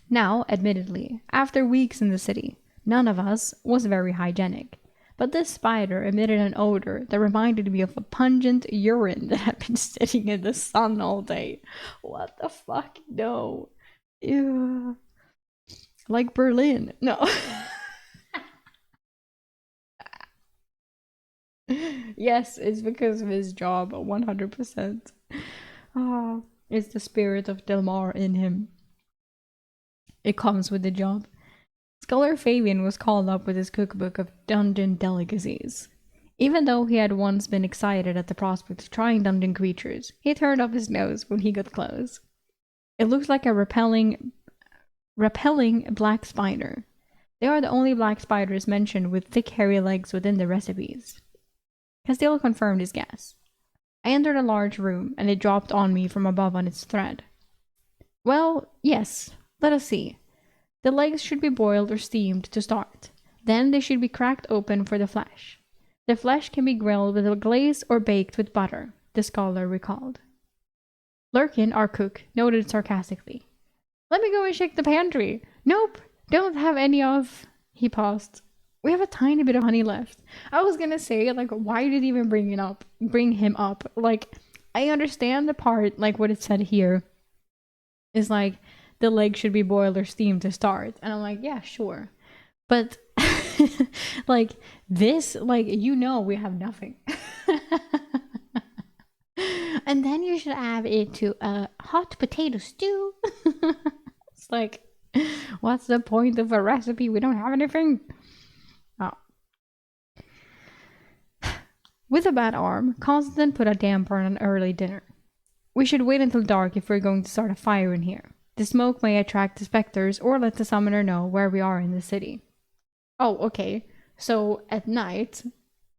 Now, admittedly, after weeks in the city, none of us was very hygienic, but this spider emitted an odor that reminded me of a pungent urine that had been sitting in the sun all day. What the fuck? No. Ew. Like Berlin. No. Yes, it's because of his job, 100%. Oh, it's the spirit of Delmar in him. It comes with the job. Scholar Fabian was called up with his cookbook of dungeon delicacies. Even though he had once been excited at the prospect of trying dungeon creatures, he turned up his nose when he got close. It looked like a repelling black spider. They are the only black spiders mentioned with thick hairy legs within the recipes. Castile confirmed his guess. I entered a large room, and it dropped on me from above on its thread. Well, yes, let us see. The legs should be boiled or steamed to start. Then they should be cracked open for the flesh. The flesh can be grilled with a glaze or baked with butter, the scholar recalled. Lurkin, our cook, noted sarcastically. Let me go and check the pantry. Nope, don't have any of... He paused. We have a tiny bit of honey left. I was gonna say, like, why did he even bring him up? Like, I understand the part, like what it said here, is like, the leg should be boiled or steamed to start. And I'm like, yeah, sure. But, like, this, like, we have nothing. And then you should add it to a hot potato stew. It's like, what's the point of a recipe? We don't have anything. Oh. With a bad arm, Constantine put a damper on an early dinner. We should wait until dark if we're going to start a fire in here. The smoke may attract the specters or let the summoner know where we are in the city. Oh, okay. So at night,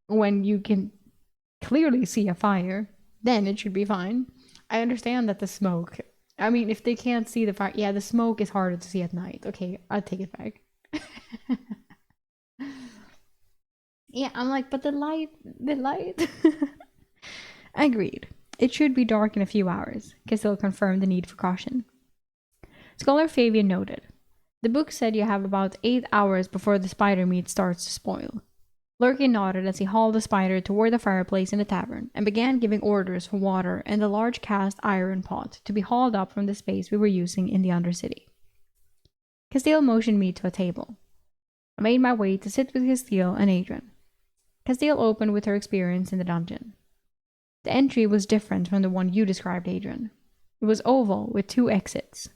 when you can clearly see a fire, then it should be fine. I understand that the smoke... I mean, if they can't see the fire... Yeah, the smoke is harder to see at night. Okay, I'll take it back. Yeah, I'm like, but the light... Agreed. It should be dark in a few hours. Castile confirmed the need for caution. Scholar Fabian noted. The book said you have about 8 hours before the spider meat starts to spoil. Lurkin nodded as he hauled the spider toward the fireplace in the tavern and began giving orders for water and the large cast iron pot to be hauled up from the space we were using in the Undercity. Castile motioned me to a table. I made my way to sit with Castile and Adrian. Castile opened with her experience in the dungeon. The entry was different from the one you described, Adrian. It was oval with 2 exits.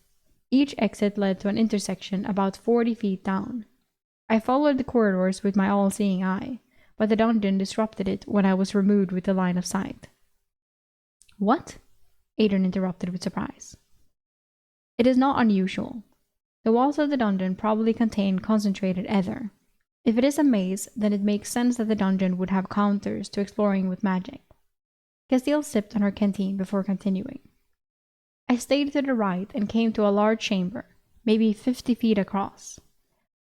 Each exit led to an intersection about 40 feet down. I followed the corridors with my all-seeing eye, but the dungeon disrupted it when I was removed with the line of sight. What? Adrian interrupted with surprise. It is not unusual. The walls of the dungeon probably contain concentrated ether. If it is a maze, then it makes sense that the dungeon would have counters to exploring with magic. Castile sipped on her canteen before continuing. I stayed to the right and came to a large chamber, maybe 50 feet across.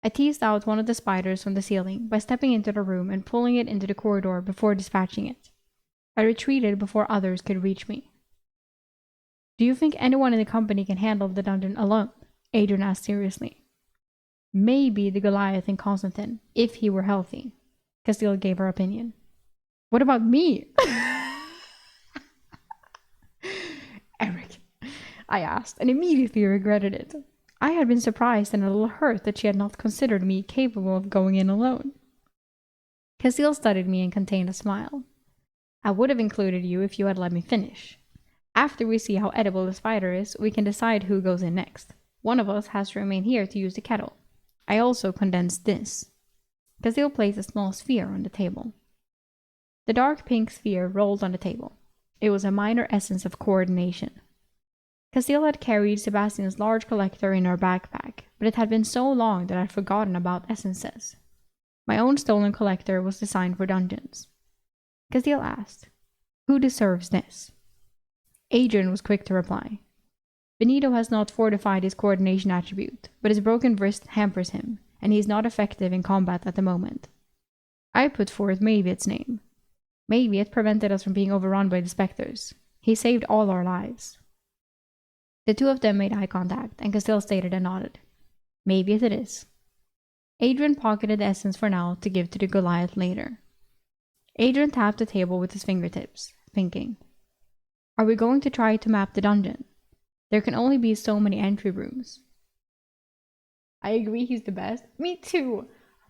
I teased out one of the spiders from the ceiling by stepping into the room and pulling it into the corridor before dispatching it. I retreated before others could reach me. Do you think anyone in the company can handle the dungeon alone? Adrian asked seriously. Maybe the Goliath in Constantine, if he were healthy. Castile gave her opinion. What about me? Eric, I asked, and immediately regretted it. I had been surprised and a little hurt that she had not considered me capable of going in alone. Castile studied me and contained a smile. I would have included you if you had let me finish. After we see how edible the spider is, we can decide who goes in next. One of us has to remain here to use the kettle. I also condensed this. Castile placed a small sphere on the table. The dark pink sphere rolled on the table. It was a minor essence of coordination. Castile had carried Sebastian's large collector in her backpack, but it had been so long that I had forgotten about essences. My own stolen collector was designed for dungeons. Castile asked, "Who deserves this?" Adrian was quick to reply. Benito has not fortified his coordination attribute, but his broken wrist hampers him, and he is not effective in combat at the moment. I put forth Mayviet's name. Mayviet prevented us from being overrun by the specters. He saved all our lives. The two of them made eye contact, and Castile stated and nodded. Mayviet it is. Adrian pocketed the essence for now to give to the Goliath later. Adrian tapped the table with his fingertips, thinking, "Are we going to try to map the dungeon? There can only be so many entry rooms." I agree he's the best. Me too.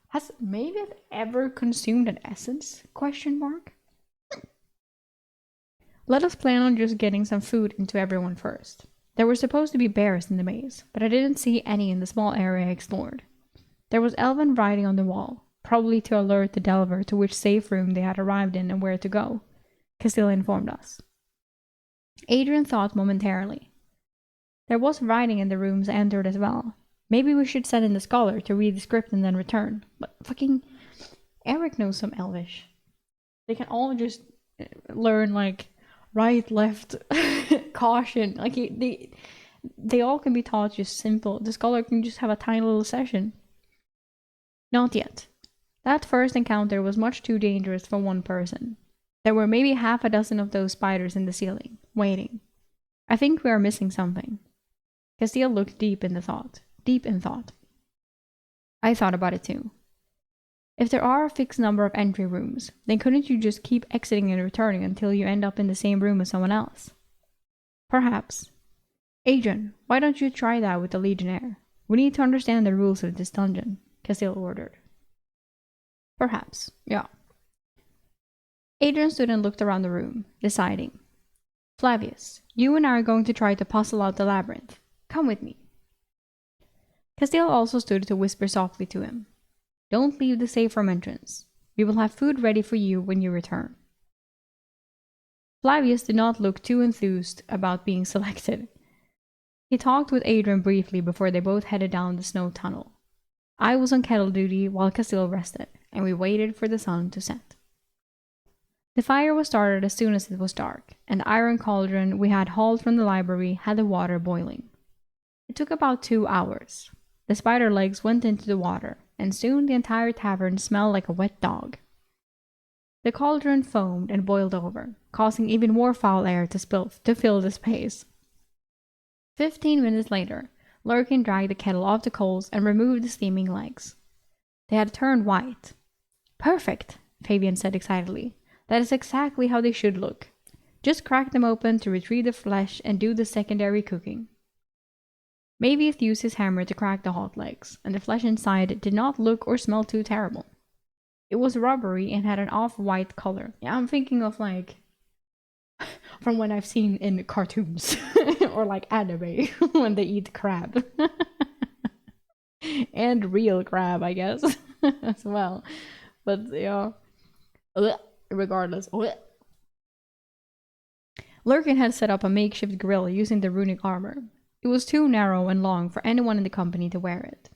Has Mayviet ever consumed an essence? ? Let us plan on just getting some food into everyone first. There were supposed to be bears in the maze, but I didn't see any in the small area I explored. There was elven writing on the wall, probably to alert the Delver to which safe room they had arrived in and where to go. Castile informed us. Adrian thought momentarily. There was writing in the rooms I entered as well. Maybe we should send in the scholar to read the script and then return. But fucking Eric knows some Elvish. They can all just learn like right, left, caution. Like they all can be taught just simple. The scholar can just have a tiny little session. Not yet. That first encounter was much too dangerous for one person. There were maybe half a dozen of those spiders in the ceiling, waiting. I think we are missing something. Castile looked deep in thought. I thought about it too. If there are a fixed number of entry rooms, then couldn't you just keep exiting and returning until you end up in the same room as someone else? Perhaps. Adrian, why don't you try that with the Legionnaire? We need to understand the rules of this dungeon, Castile ordered. Perhaps, yeah. Adrian stood and looked around the room, deciding. Flavius, you and I are going to try to puzzle out the labyrinth. Come with me. Castile also stood to whisper softly to him. Don't leave the safe room entrance. We will have food ready for you when you return. Flavius did not look too enthused about being selected. He talked with Adrian briefly before they both headed down the snow tunnel. I was on kettle duty while Castile rested, and we waited for the sun to set. The fire was started as soon as it was dark, and the iron cauldron we had hauled from the library had the water boiling. It took about 2 hours. The spider legs went into the water, and soon the entire tavern smelled like a wet dog. The cauldron foamed and boiled over, causing even more foul air to fill the space. 15 minutes later, Lurkin dragged the kettle off the coals and removed the steaming legs. They had turned white. Perfect, Fabian said excitedly. That is exactly how they should look. Just crack them open to retrieve the flesh and do the secondary cooking. Mayvieth used his hammer to crack the hot legs, and the flesh inside did not look or smell too terrible. It was rubbery and had an off-white color. Yeah, I'm thinking of like from when I've seen in cartoons or like anime when they eat crab. And real crab, I guess, as well. But yeah, regardless. Lurkin had set up a makeshift grill using the runic armor. It was too narrow and long for anyone in the company to wear it.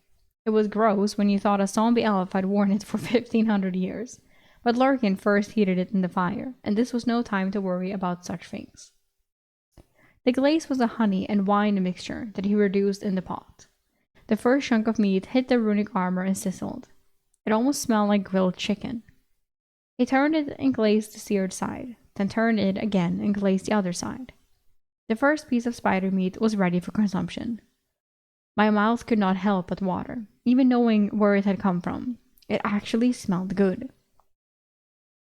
It was gross when you thought a zombie elf had worn it for 1500 years. But Lurkin first heated it in the fire, and this was no time to worry about such things. The glaze was a honey and wine mixture that he reduced in the pot. The first chunk of meat hit the runic armor and sizzled. It almost smelled like grilled chicken. He turned it and glazed the seared side, then turned it again and glazed the other side. The first piece of spider meat was ready for consumption. My mouth could not help but water, even knowing where it had come from. It actually smelled good.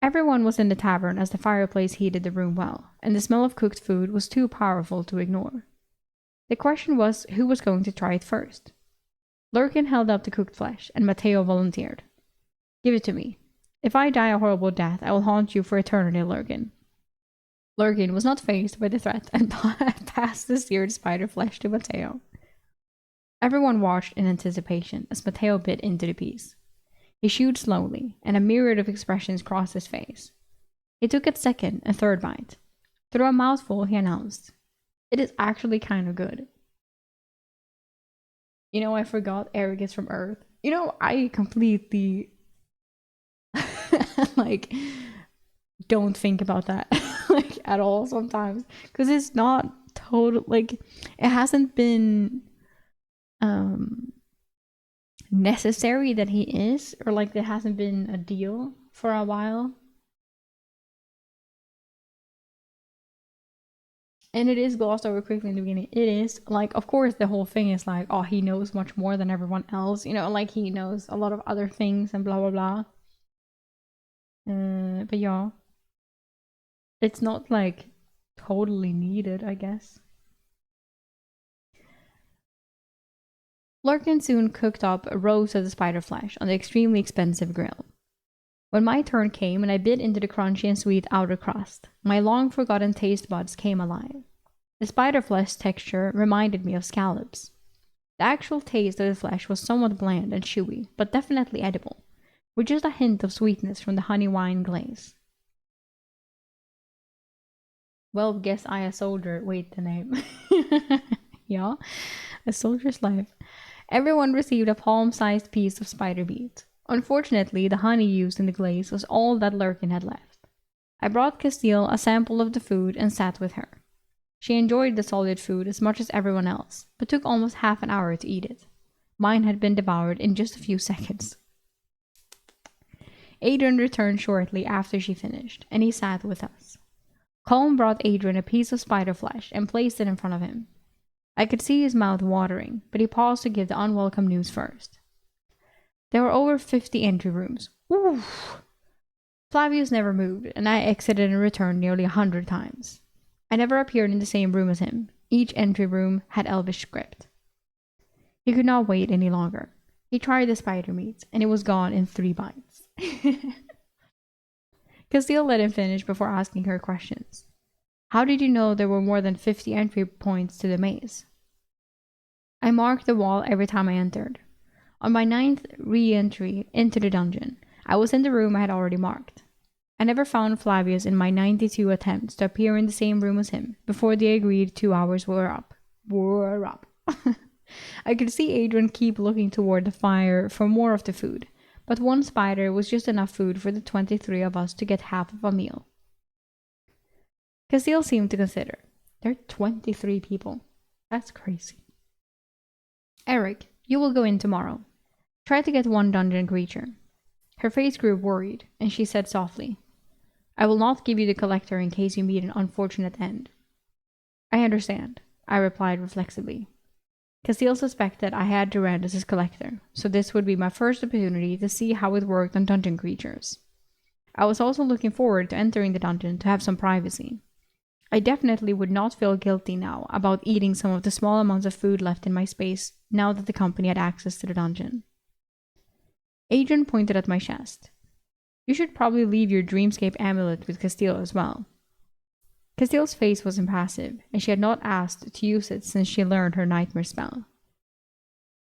Everyone was in the tavern as the fireplace heated the room well, and the smell of cooked food was too powerful to ignore. The question was who was going to try it first. Lurkin held up the cooked flesh, and Matteo volunteered. Give it to me. If I die a horrible death, I will haunt you for eternity, Lurkin. Lurkin was not fazed by the threat and passed the seared spider flesh to Matteo. Everyone watched in anticipation as Matteo bit into the piece. He chewed slowly, and a myriad of expressions crossed his face. He took a second and third bite. Through a mouthful, he announced, "It is actually kind of good." I forgot Eric is from Earth. I completely don't think about that at all sometimes, because it's not total, it hasn't been necessary that he is, or there hasn't been a deal for a while. And it is glossed over quickly in the beginning. It is, of course, the whole thing is oh, he knows much more than everyone else. He knows a lot of other things and blah, blah, blah. But yeah. It's not, totally needed, I guess. Lurkin soon cooked up rows of the spider flesh on the extremely expensive grill. When my turn came and I bit into the crunchy and sweet outer crust, my long-forgotten taste buds came alive. The spider flesh texture reminded me of scallops. The actual taste of the flesh was somewhat bland and chewy, but definitely edible, with just a hint of sweetness from the honey wine glaze. Well, guess I a soldier. Wait, the name. Yeah, A Soldier's Life. Everyone received a palm-sized piece of spider meat. Unfortunately, the honey used in the glaze was all that Lurkin had left. I brought Castile a sample of the food and sat with her. She enjoyed the solid food as much as everyone else, but took almost half an hour to eat it. Mine had been devoured in just a few seconds. Adrian returned shortly after she finished, and he sat with us. Colm brought Adrian a piece of spider flesh and placed it in front of him. I could see his mouth watering, but he paused to give the unwelcome news first. There were over 50 entry rooms. Oof! Flavius never moved, and I exited and returned nearly 100 times. I never appeared in the same room as him. Each entry room had Elvish script. He could not wait any longer. He tried the spider meat, and it was gone in 3 bites. Castile let him finish before asking her questions. How did you know there were more than 50 entry points to the maze? I marked the wall every time I entered. On my 9th re-entry into the dungeon, I was in the room I had already marked. I never found Flavius in my 92 attempts to appear in the same room as him before the agreed 2 hours were up. I could see Adrian keep looking toward the fire for more of the food, but 1 spider was just enough food for the 23 of us to get half of a meal. Castile seemed to consider. There are 23 people. That's crazy. Eric, you will go in tomorrow. Try to get 1 dungeon creature. Her face grew worried, and she said softly, I will not give you the collector in case you meet an unfortunate end. I understand, I replied reflexively. Castile suspected I had Durand as his collector, so this would be my first opportunity to see how it worked on dungeon creatures. I was also looking forward to entering the dungeon to have some privacy. I definitely would not feel guilty now about eating some of the small amounts of food left in my space now that the company had access to the dungeon. Adrian pointed at my chest. You should probably leave your Dreamscape amulet with Castile as well. Castile's face was impassive, and she had not asked to use it since she learned her nightmare spell.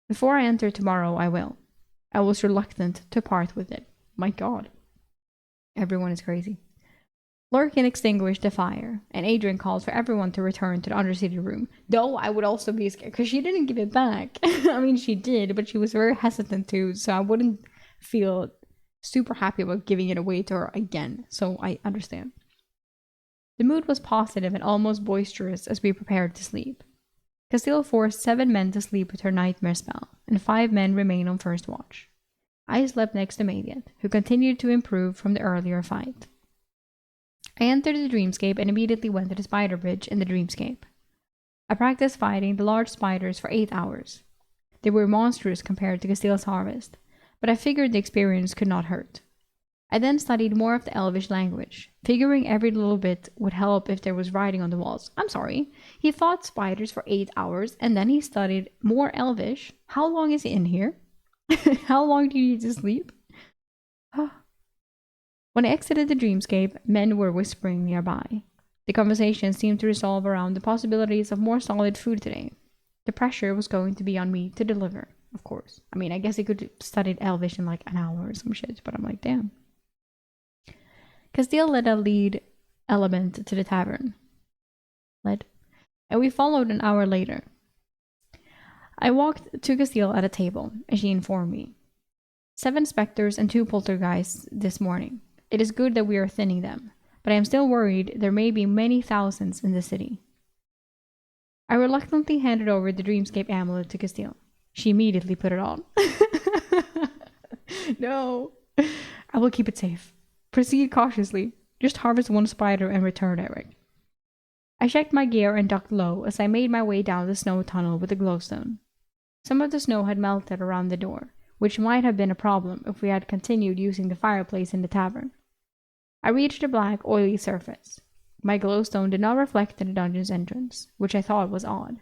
Before I enter tomorrow, I will. I was reluctant to part with it. My god. Everyone is crazy. Lurkin extinguished the fire, and Adrian called for everyone to return to the undercity room. Though I would also be scared, because she didn't give it back. I mean, she did, but she was very hesitant to, so I wouldn't feel super happy about giving it away to her again, so I understand. The mood was positive and almost boisterous as we prepared to sleep. Castile forced 7 men to sleep with her nightmare spell, and 5 men remained on first watch. I slept next to Madiant, who continued to improve from the earlier fight. I entered the dreamscape and immediately went to the spider bridge in the dreamscape. I practiced fighting the large spiders for 8 hours. They were monstrous compared to Castile's harvest, but I figured the experience could not hurt. I then studied more of the Elvish language, figuring every little bit would help if there was writing on the walls. I'm sorry, he fought spiders for 8 hours and then he studied more Elvish. How long is he in here? How long do you need to sleep? When I exited the dreamscape, men were whispering nearby. The conversation seemed to resolve around the possibilities of more solid food today. The pressure was going to be on me to deliver, of course. I mean, I guess he could have studied Elvish in like an hour or some shit, but I'm like, damn. Castile led a lead element to the tavern. And we followed an hour later. I walked to Castile at a table, and she informed me. 7 specters and 2 poltergeists this morning. It is good that we are thinning them, but I am still worried there may be many thousands in the city. I reluctantly handed over the dreamscape amulet to Castile. She immediately put it on. No. I will keep it safe. Proceed cautiously. Just harvest 1 spider and return, Eric. I checked my gear and ducked low as I made my way down the snow tunnel with the glowstone. Some of the snow had melted around the door, which might have been a problem if we had continued using the fireplace in the tavern. I reached the black, oily surface. My glowstone did not reflect in the dungeon's entrance, which I thought was odd.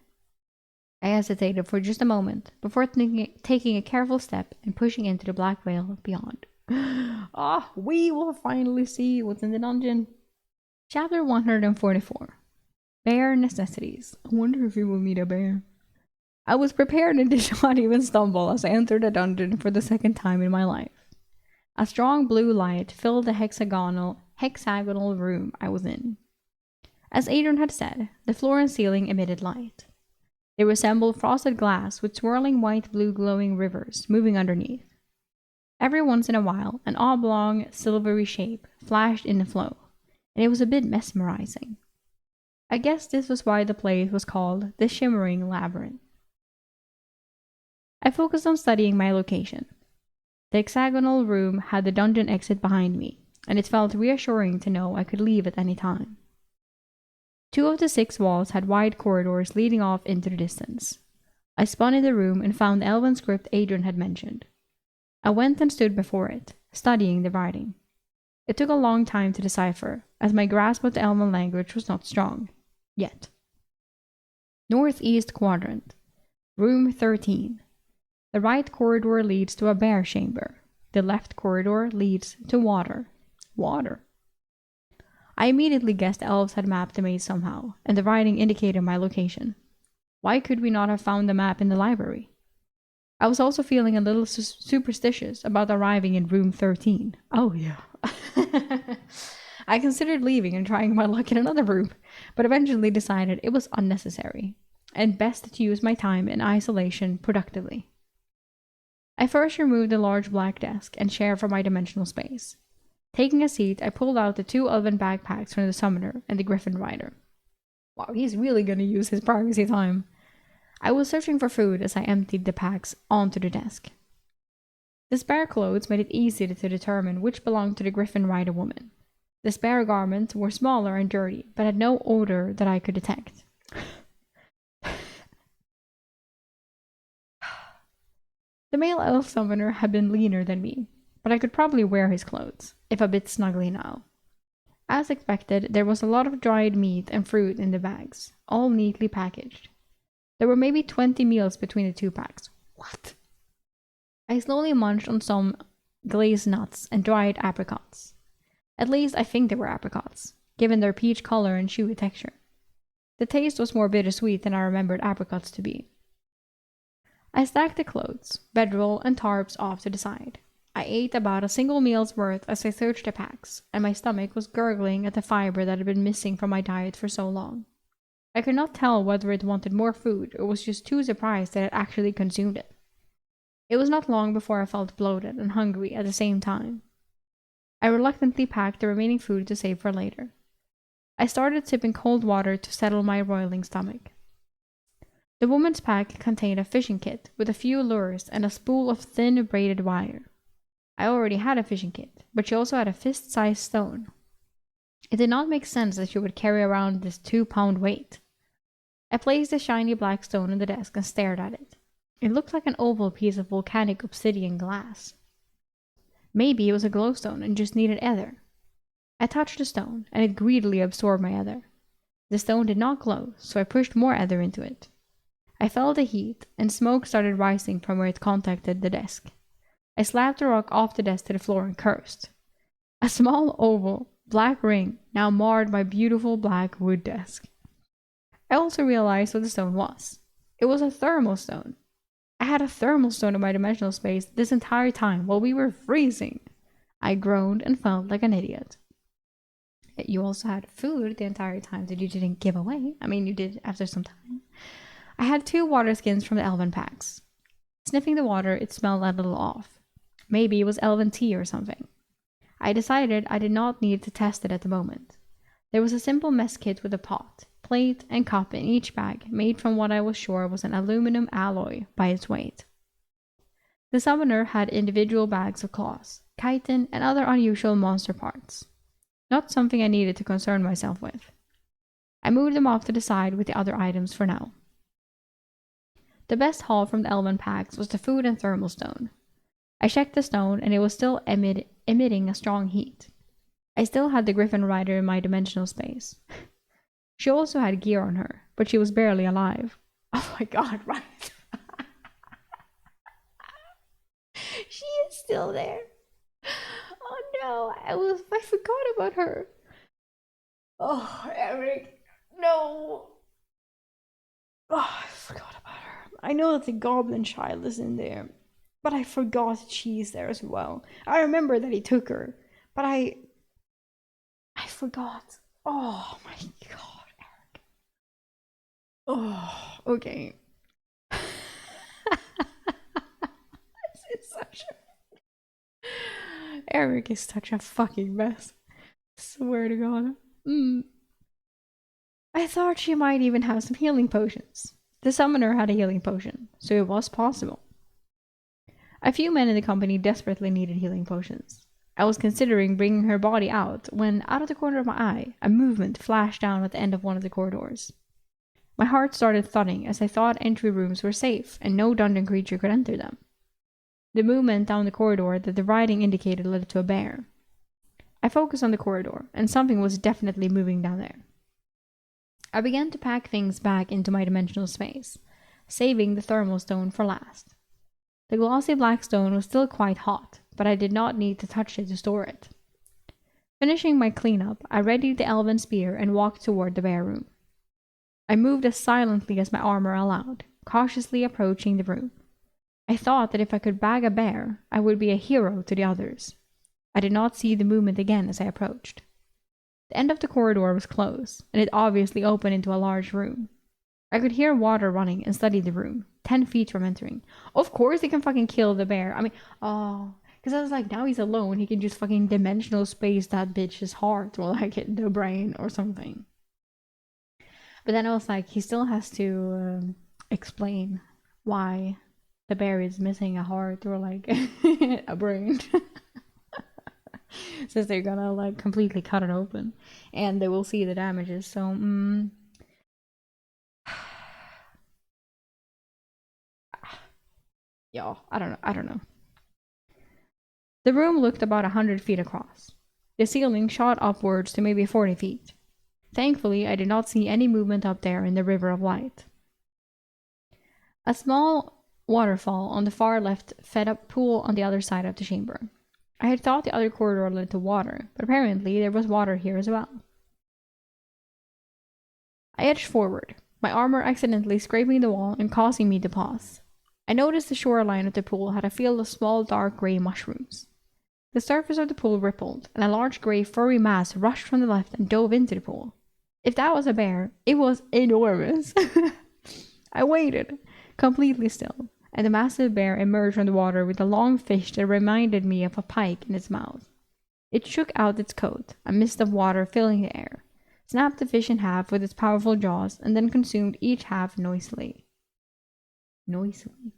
I hesitated for just a moment before taking a careful step and pushing into the black veil beyond. We will finally see what's in the dungeon. Chapter 144. Bear Necessities. I wonder if we will meet a bear. I was prepared and did not even stumble as I entered the dungeon for the 2nd time in my life. A strong blue light filled the hexagonal room I was in. As Adrian had said, the floor and ceiling emitted light. They resembled frosted glass with swirling white-blue glowing rivers moving underneath. Every once in a while, an oblong, silvery shape flashed in the flow, and it was a bit mesmerizing. I guess this was why the place was called the Shimmering Labyrinth. I focused on studying my location. The hexagonal room had the dungeon exit behind me, and it felt reassuring to know I could leave at any time. 2 of the 6 walls had wide corridors leading off into the distance. I spun in the room and found the elven script Adrian had mentioned. I went and stood before it, studying the writing. It took a long time to decipher, as my grasp of the elven language was not strong. Yet. Northeast quadrant. Room 13. The right corridor leads to a bear chamber. The left corridor leads to water. Water. I immediately guessed elves had mapped the maze somehow, and the writing indicated my location. Why could we not have found the map in the library? I was also feeling a little superstitious about arriving in room 13. Oh yeah. I considered leaving and trying my luck in another room, but eventually decided it was unnecessary, and best to use my time in isolation productively. I first removed the large black desk and chair from my dimensional space. Taking a seat, I pulled out the 2 elven backpacks from the summoner and the griffin rider. Wow, he's really gonna use his privacy time. I was searching for food as I emptied the packs onto the desk. The spare clothes made it easy to determine which belonged to the griffin rider woman. The spare garments were smaller and dirty, but had no odor that I could detect. The male elf summoner had been leaner than me, but I could probably wear his clothes, if a bit snugly now. As expected, there was a lot of dried meat and fruit in the bags, all neatly packaged. There were maybe 20 meals between the 2 packs. What? I slowly munched on some glazed nuts and dried apricots. At least I think they were apricots, given their peach color and chewy texture. The taste was more bittersweet than I remembered apricots to be. I stacked the clothes, bedroll, and tarps off to the side. I ate about a single meal's worth as I searched the packs, and my stomach was gurgling at the fiber that had been missing from my diet for so long. I could not tell whether it wanted more food or was just too surprised that it actually consumed it. It was not long before I felt bloated and hungry at the same time. I reluctantly packed the remaining food to save for later. I started sipping cold water to settle my roiling stomach. The woman's pack contained a fishing kit with a few lures and a spool of thin braided wire. I already had a fishing kit, but she also had a fist-sized stone. It did not make sense that she would carry around this 2-pound weight. I placed the shiny black stone on the desk and stared at it. It looked like an oval piece of volcanic obsidian glass. Maybe it was a glowstone and just needed ether. I touched the stone, and it greedily absorbed my ether. The stone did not glow, so I pushed more ether into it. I felt the heat, and smoke started rising from where it contacted the desk. I slapped the rock off the desk to the floor and cursed. A small oval, black ring now marred my beautiful black wood desk. I also realized what the stone was. It was a thermal stone. I had a thermal stone in my dimensional space this entire time while we were freezing. I groaned and felt like an idiot. You also had food the entire time that you didn't give away. I mean, you did after some time. I had 2 water skins from the elven packs. Sniffing the water, it smelled a little off. Maybe it was elven tea or something. I decided I did not need to test it at the moment. There was a simple mess kit with a pot, plate, and cup in each bag, made from what I was sure was an aluminum alloy by its weight. The summoner had individual bags of claws, chitin, and other unusual monster parts. Not something I needed to concern myself with. I moved them off to the side with the other items for now. The best haul from the elven packs was the food and thermal stone. I checked the stone and it was still emitting a strong heat. I still had the Griffin Rider in my dimensional space. She also had gear on her, but she was barely alive. Oh my god, right. She is still there. Oh no, I forgot about her. Oh, Eric, no. Oh, I forgot about her. I know that the Goblin Child is in there, but I forgot she's there as well. I remember that he took her, but I forgot. Oh my god, Eric. Oh, okay. This is such a... Eric is such a fucking mess. Swear to God. I thought she might even have some healing potions. The summoner had a healing potion, so it was possible. A few men in the company desperately needed healing potions. I was considering bringing her body out when, out of the corner of my eye, a movement flashed down at the end of one of the corridors. My heart started thudding as I thought entry rooms were safe and no dungeon creature could enter them. The movement down the corridor that the writing indicated led to a bear. I focused on the corridor, and something was definitely moving down there. I began to pack things back into my dimensional space, saving the thermal stone for last. The glossy black stone was still quite hot, but I did not need to touch it to store it. Finishing my cleanup, I readied the elven spear and walked toward the bear room. I moved as silently as my armor allowed, cautiously approaching the room. I thought that if I could bag a bear, I would be a hero to the others. I did not see the movement again as I approached. The end of the corridor was closed, and it obviously opened into a large room. I could hear water running and studied the room, 10 feet from entering. Of course he can fucking kill the bear. I mean, because I was like, now he's alone, he can just fucking dimensional space that bitch's heart or like hit the brain or something. But then I was like, he still has to explain why the bear is missing a heart or like a brain. Since they're gonna like completely cut it open and they will see the damages. So yeah, I don't know. The room looked about 100 feet across. The ceiling shot upwards to maybe 40 feet. Thankfully, I did not see any movement up there in the river of light. A small waterfall on the far left fed a pool on the other side of the chamber. I had thought the other corridor led to water, but apparently there was water here as well. I edged forward, my armor accidentally scraping the wall and causing me to pause. I noticed the shoreline of the pool had a field of small dark grey mushrooms. The surface of the pool rippled, and a large grey furry mass rushed from the left and dove into the pool. If that was a bear, it was enormous. I waited, completely still, and the massive bear emerged from the water with a long fish that reminded me of a pike in its mouth. It shook out its coat, a mist of water filling the air, snapped the fish in half with its powerful jaws, and then consumed each half noisily. Noisily.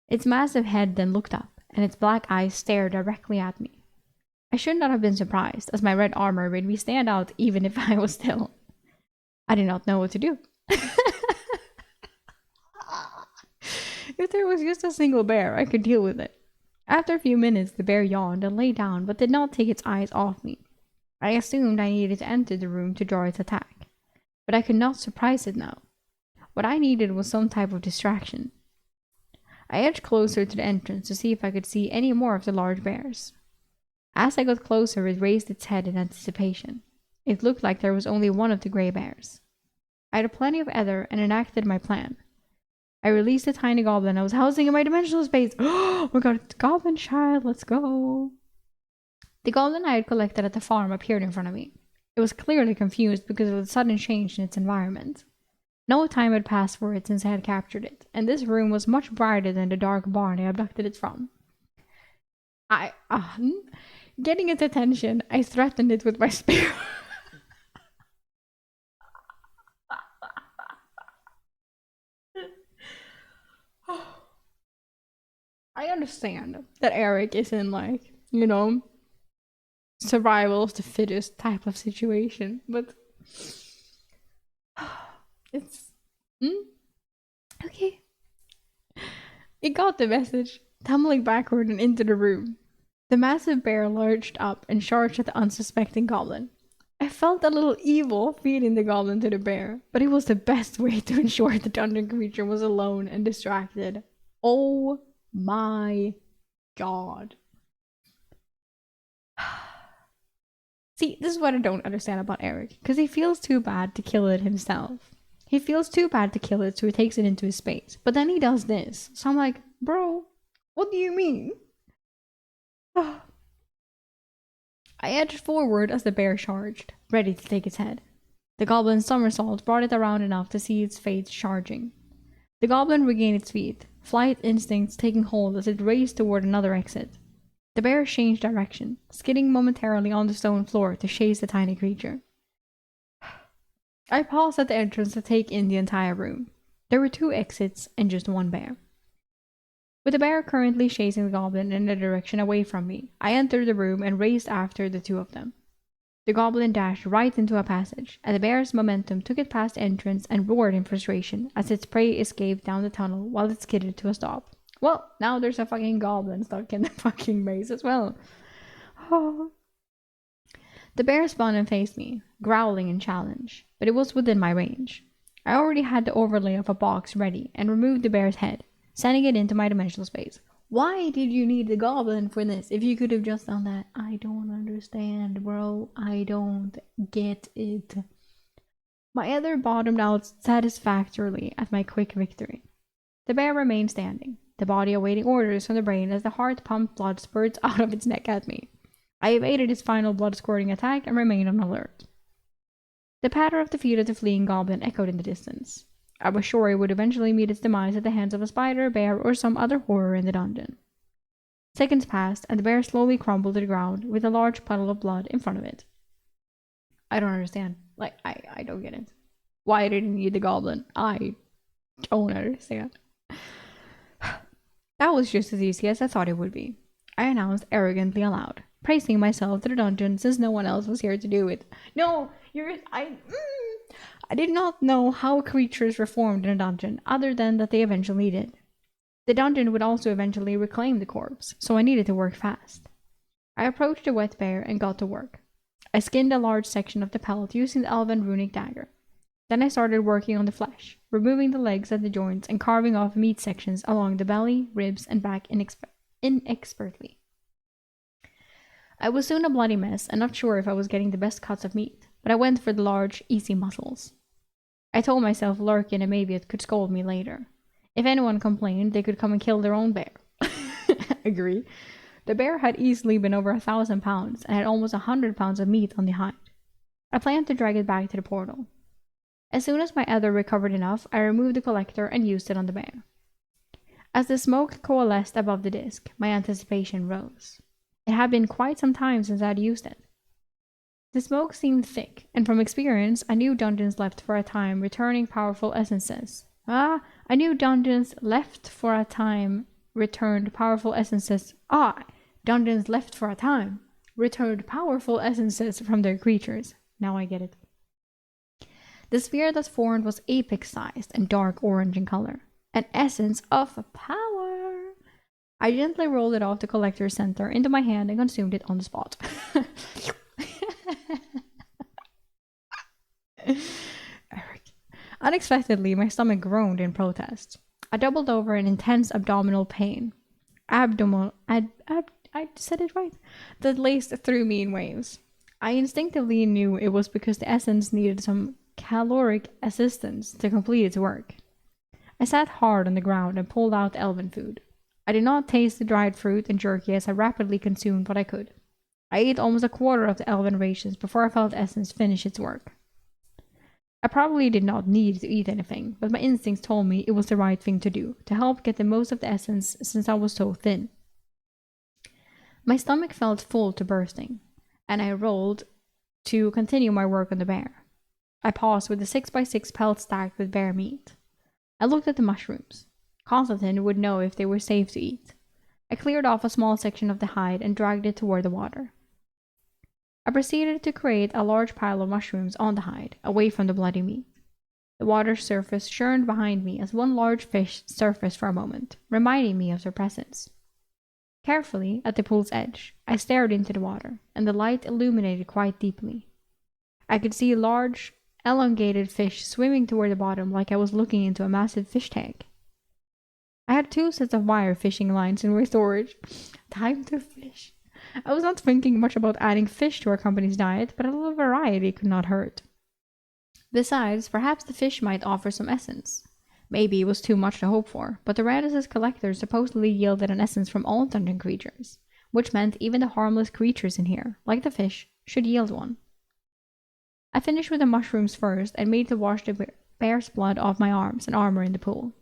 Its massive head then looked up, and its black eyes stared directly at me. I should not have been surprised, as my red armor made me stand out even if I was still. I did not know what to do. If there was just a single bear, I could deal with it. After a few minutes, the bear yawned and lay down, but did not take its eyes off me. I assumed I needed to enter the room to draw its attack, but I could not surprise it now. What I needed was some type of distraction. I edged closer to the entrance to see if I could see any more of the large bears. As I got closer, it raised its head in anticipation. It looked like there was only one of the grey bears. I had plenty of ether and enacted my plan. I released the tiny goblin I was housing in my dimensional space. Oh my god, it's Goblin Child, let's go. The goblin I had collected at the farm appeared in front of me. It was clearly confused because of the sudden change in its environment. No time had passed for it since I had captured it, and this room was much brighter than the dark barn I abducted it from. Getting its attention, I threatened it with my spear. I understand that Eric is in, like, you know, survival of the fittest type of situation, but it's okay. It got the message, tumbling backward and into the room. The massive bear lurched up and charged at the unsuspecting goblin. I felt a little evil feeding the goblin to the bear, but it was the best way to ensure the dungeon creature was alone and distracted. Oh my god. See, this is what I don't understand about Eric, because he feels too bad to kill it himself. He feels too bad to kill it, so he takes it into his space. But then he does this. So I'm like, bro, what do you mean? I edged forward as the bear charged, ready to take its head. The goblin's somersault brought it around enough to see its face charging. The goblin regained its feet, flight instincts taking hold as it raced toward another exit. The bear changed direction, skidding momentarily on the stone floor to chase the tiny creature. I paused at the entrance to take in the entire room. There were 2 exits and just one bear. With the bear currently chasing the goblin in the direction away from me, I entered the room and raced after the 2 of them. The goblin dashed right into a passage, and the bear's momentum took it past the entrance and roared in frustration as its prey escaped down the tunnel while it skidded to a stop. Well, now there's a fucking goblin stuck in the fucking maze as well. Oh. The bear spun and faced me, growling in challenge, but it was within my range. I already had the overlay of a box ready and removed the bear's head, sending it into my dimensional space. Why did you need the goblin for this if you could have just done that? I don't understand, bro. I don't get it. My other bottomed out satisfactorily at my quick victory. The bear remained standing, the body awaiting orders from the brain as the heart-pumped blood spurts out of its neck at me. I evaded its final blood-squirting attack and remained on alert. The patter of the feet of the fleeing goblin echoed in the distance. I was sure it would eventually meet its demise at the hands of a spider, bear, or some other horror in the dungeon. Seconds passed, and the bear slowly crumbled to the ground with a large puddle of blood in front of it. I don't understand. Like, I don't get it. Why did it need the goblin? I don't understand. That was just as easy as I thought it would be. I announced arrogantly aloud, praising myself to the dungeon since no one else was here to do it. No, I did not know how creatures were formed in a dungeon, other than that they eventually did. The dungeon would also eventually reclaim the corpse, so I needed to work fast. I approached the wet bear and got to work. I skinned a large section of the pellet using the elven runic dagger. Then I started working on the flesh, removing the legs at the joints and carving off meat sections along the belly, ribs, and back inexpertly. I was soon a bloody mess and not sure if I was getting the best cuts of meat, but I went for the large, easy muscles. I told myself Lurkin and maybe it could scold me later. If anyone complained, they could come and kill their own bear. Agree. The bear had easily been over 1,000 pounds and had almost 100 pounds of meat on the hide. I planned to drag it back to the portal. As soon as my ether recovered enough, I removed the collector and used it on the bear. As the smoke coalesced above the disc, my anticipation rose. It had been quite some time since I had used it. The smoke seemed thick, and from experience, I knew dungeons left for a time returning powerful essences. Dungeons left for a time returned powerful essences from their creatures. Now I get it. The sphere that formed was apex-sized and dark orange in color. An essence of power. I gently rolled it off the collector's center into my hand and consumed it on the spot. Unexpectedly, my stomach groaned in protest. I doubled over in intense abdominal pain. I said it right. That laced through me in waves. I instinctively knew it was because the essence needed some caloric assistance to complete its work. I sat hard on the ground and pulled out elven food. I did not taste the dried fruit and jerky as I rapidly consumed what I could. I ate almost a quarter of the elven rations before I felt essence finish its work. I probably did not need to eat anything, but my instincts told me it was the right thing to do, to help get the most of the essence since I was so thin. My stomach felt full to bursting, and I rolled to continue my work on the bear. I paused with the 6x6 pelt stacked with bear meat. I looked at the mushrooms. Constantine would know if they were safe to eat. I cleared off a small section of the hide and dragged it toward the water. I proceeded to create a large pile of mushrooms on the hide, away from the bloody meat. The water surface churned behind me as one large fish surfaced for a moment, reminding me of their presence. Carefully, at the pool's edge, I stared into the water, and the light illuminated quite deeply. I could see a large, elongated fish swimming toward the bottom like I was looking into a massive fish tank. I had 2 sets of wire fishing lines in my storage. Time to fish. I was not thinking much about adding fish to our company's diet, but a little variety could not hurt. Besides, perhaps the fish might offer some essence. Maybe it was too much to hope for, but the Tyrannus' collector supposedly yielded an essence from all dungeon creatures, which meant even the harmless creatures in here, like the fish, should yield one. I finished with the mushrooms first and made to wash the bear's blood off my arms and armor in the pool.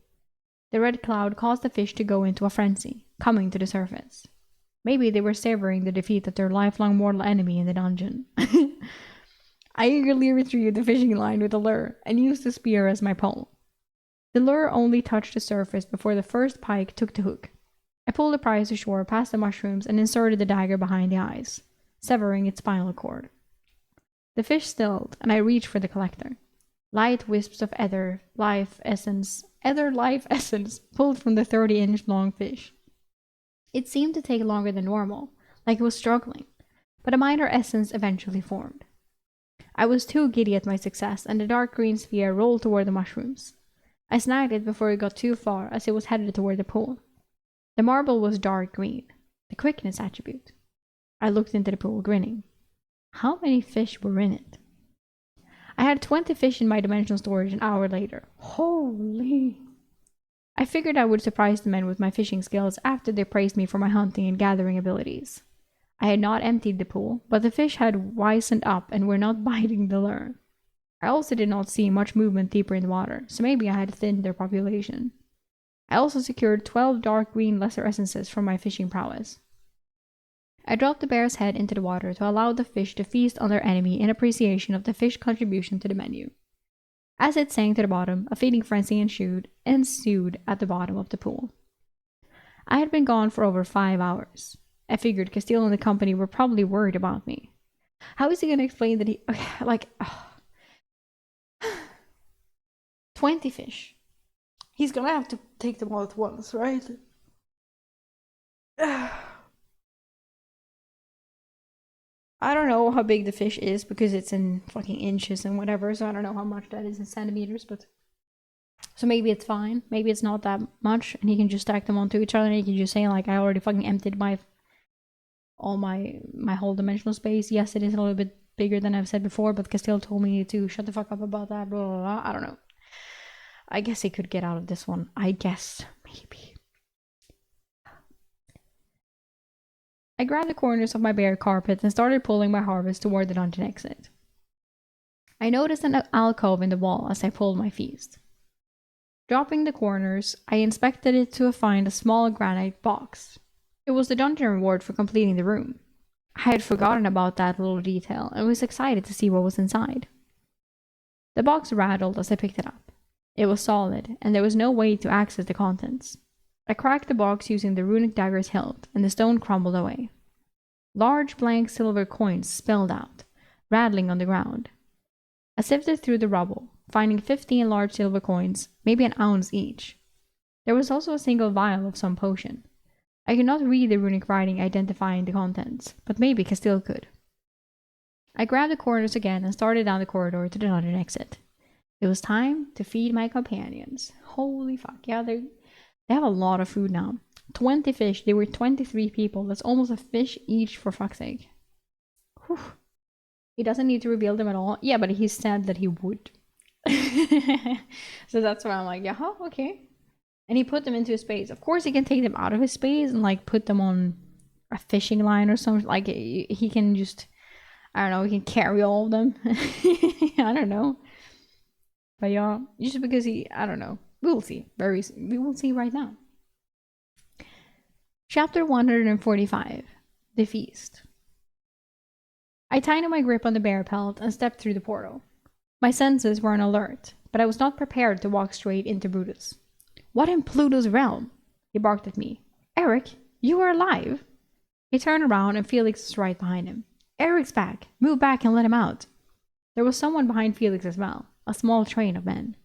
The red cloud caused the fish to go into a frenzy, coming to the surface. Maybe they were savoring the defeat of their lifelong mortal enemy in the dungeon. I eagerly retrieved the fishing line with the lure and used the spear as my pole. The lure only touched the surface before the first pike took the hook. I pulled the prize ashore past the mushrooms and inserted the dagger behind the eyes, severing its spinal cord. The fish stilled, and I reached for the collector. Light wisps of ether life essence pulled from the 30-inch long fish. It seemed to take longer than normal, like it was struggling, but a minor essence eventually formed. I was too giddy at my success, and the dark green sphere rolled toward the mushrooms. I snagged it before it got too far, as it was headed toward the pool. The marble was dark green, the quickness attribute. I looked into the pool, grinning. How many fish were in it? I had 20 fish in my dimensional storage an hour later. Holy! I figured I would surprise the men with my fishing skills after they praised me for my hunting and gathering abilities. I had not emptied the pool, but the fish had wisened up and were not biting the lure. I also did not see much movement deeper in the water, so maybe I had thinned their population. I also secured 12 dark green lesser essences from my fishing prowess. I dropped the bear's head into the water to allow the fish to feast on their enemy in appreciation of the fish contribution to the menu. As it sank to the bottom, a feeding frenzy ensued at the bottom of the pool. I had been gone for over 5 hours. I figured Castile and the company were probably worried about me. How is he going to explain that 20 fish. He's going to have to take them all at once, right? I don't know how big the fish is because it's in fucking inches and whatever, so I don't know how much that is in centimeters, but... So maybe it's fine. Maybe it's not that much, and he can just stack them onto each other, and he can just say, like, I already fucking emptied my whole dimensional space. Yes, it is a little bit bigger than I've said before, but Castile told me to shut the fuck up about that, blah, blah, blah. I don't know. I guess he could get out of this one. I guess. Maybe. I grabbed the corners of my bare carpet and started pulling my harvest toward the dungeon exit. I noticed an alcove in the wall as I pulled my feast. Dropping the corners, I inspected it to find a small granite box. It was the dungeon reward for completing the room. I had forgotten about that little detail and was excited to see what was inside. The box rattled as I picked it up. It was solid, and there was no way to access the contents. I cracked the box using the runic dagger's hilt, and the stone crumbled away. Large blank silver coins spilled out, rattling on the ground. I sifted through the rubble, finding 15 large silver coins, maybe an ounce each. There was also a single vial of some potion. I could not read the runic writing identifying the contents, but maybe Castile could. I grabbed the corners again and started down the corridor to the dungeon exit. It was time to feed my companions. Holy fuck, yeah, they have a lot of food now. 20 fish, they were 23 people. That's almost a fish each, for fuck's sake. Whew. He doesn't need to reveal them at all. Yeah, but he said that he would. So that's why I'm like, yeah, okay. And he put them into his space. Of course, he can take them out of his space and like put them on a fishing line or something. Like he can just, I don't know, he can carry all of them. I don't know. But yeah, just because I don't know. We will see. We will see right now. Chapter 145. The Feast. I tightened my grip on the bear pelt and stepped through the portal. My senses were on alert, but I was not prepared to walk straight into Brutus. What in Pluto's realm? He barked at me. Eric, you are alive? He turned around and Felix was right behind him. Eric's back. Move back and let him out. There was someone behind Felix as well, a small train of men.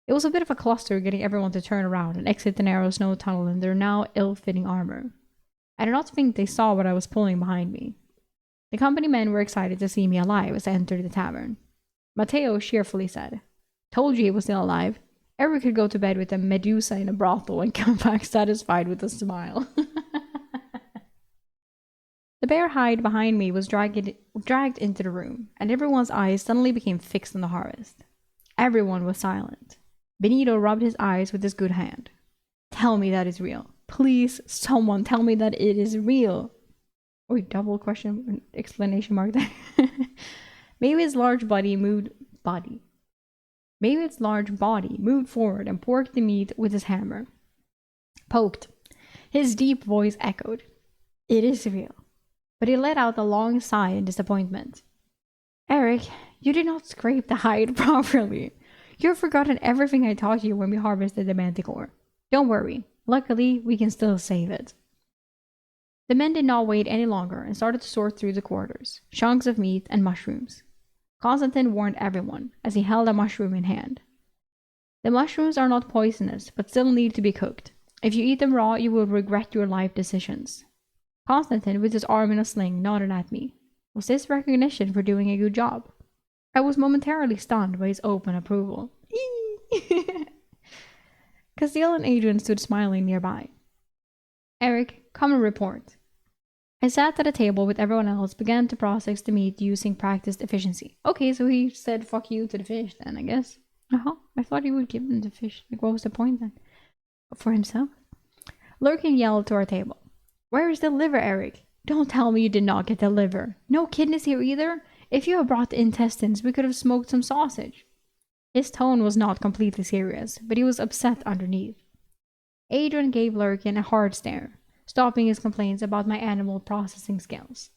It was a bit of a cluster getting everyone to turn around and exit the narrow snow tunnel in their now ill-fitting armor. I did not think they saw what I was pulling behind me. The company men were excited to see me alive as I entered the tavern. Matteo cheerfully said, Told you he was still alive. Eric could go to bed with a Medusa in a brothel and come back satisfied with a smile. The bear hide behind me was dragged into the room, and everyone's eyes suddenly became fixed on the harvest. Everyone was silent. Benito rubbed his eyes with his good hand. Tell me that is real. Please, someone tell me that it is real. Wait, double question, exclamation mark there. Maybe its large body moved forward and poked the meat with his hammer. Poked. His deep voice echoed. It is real. But he let out a long sigh in disappointment. Eric, you did not scrape the hide properly. You've forgotten everything I taught you when we harvested the manticore. Don't worry. Luckily, we can still save it. The men did not wait any longer and started to sort through the quarters, chunks of meat and mushrooms. Constantine warned everyone as he held a mushroom in hand. The mushrooms are not poisonous, but still need to be cooked. If you eat them raw, you will regret your life decisions. Constantine, with his arm in a sling, nodded at me. Was this recognition for doing a good job? I was momentarily stunned by his open approval. Castile and Adrian stood smiling nearby. Eric, come and report. I sat at a table with everyone else, began to process the meat using practiced efficiency. Okay, so he said fuck you to the fish then, I guess. I thought he would give them the fish. Like, what was the point then? For himself? Lurkin yelled to our table. Where is the liver, Eric? Don't tell me you did not get the liver. No kidneys here either? If you had brought the intestines, we could have smoked some sausage. His tone was not completely serious, but he was upset underneath. Adrian gave Lurkin a hard stare, stopping his complaints about my animal processing skills.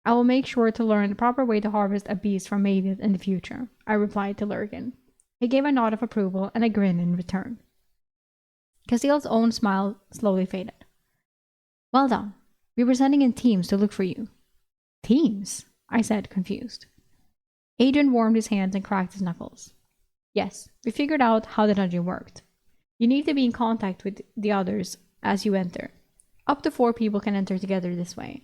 I will make sure to learn the proper way to harvest a beast from Mavis in the future, I replied to Lurkin. He gave a nod of approval and a grin in return. Castile's own smile slowly faded. Well done. We were sending in teams to look for you. Teams? I said, confused. Adrian warmed his hands and cracked his knuckles. Yes, we figured out how the dungeon worked. You need to be in contact with the others as you enter. Up to 4 people can enter together this way.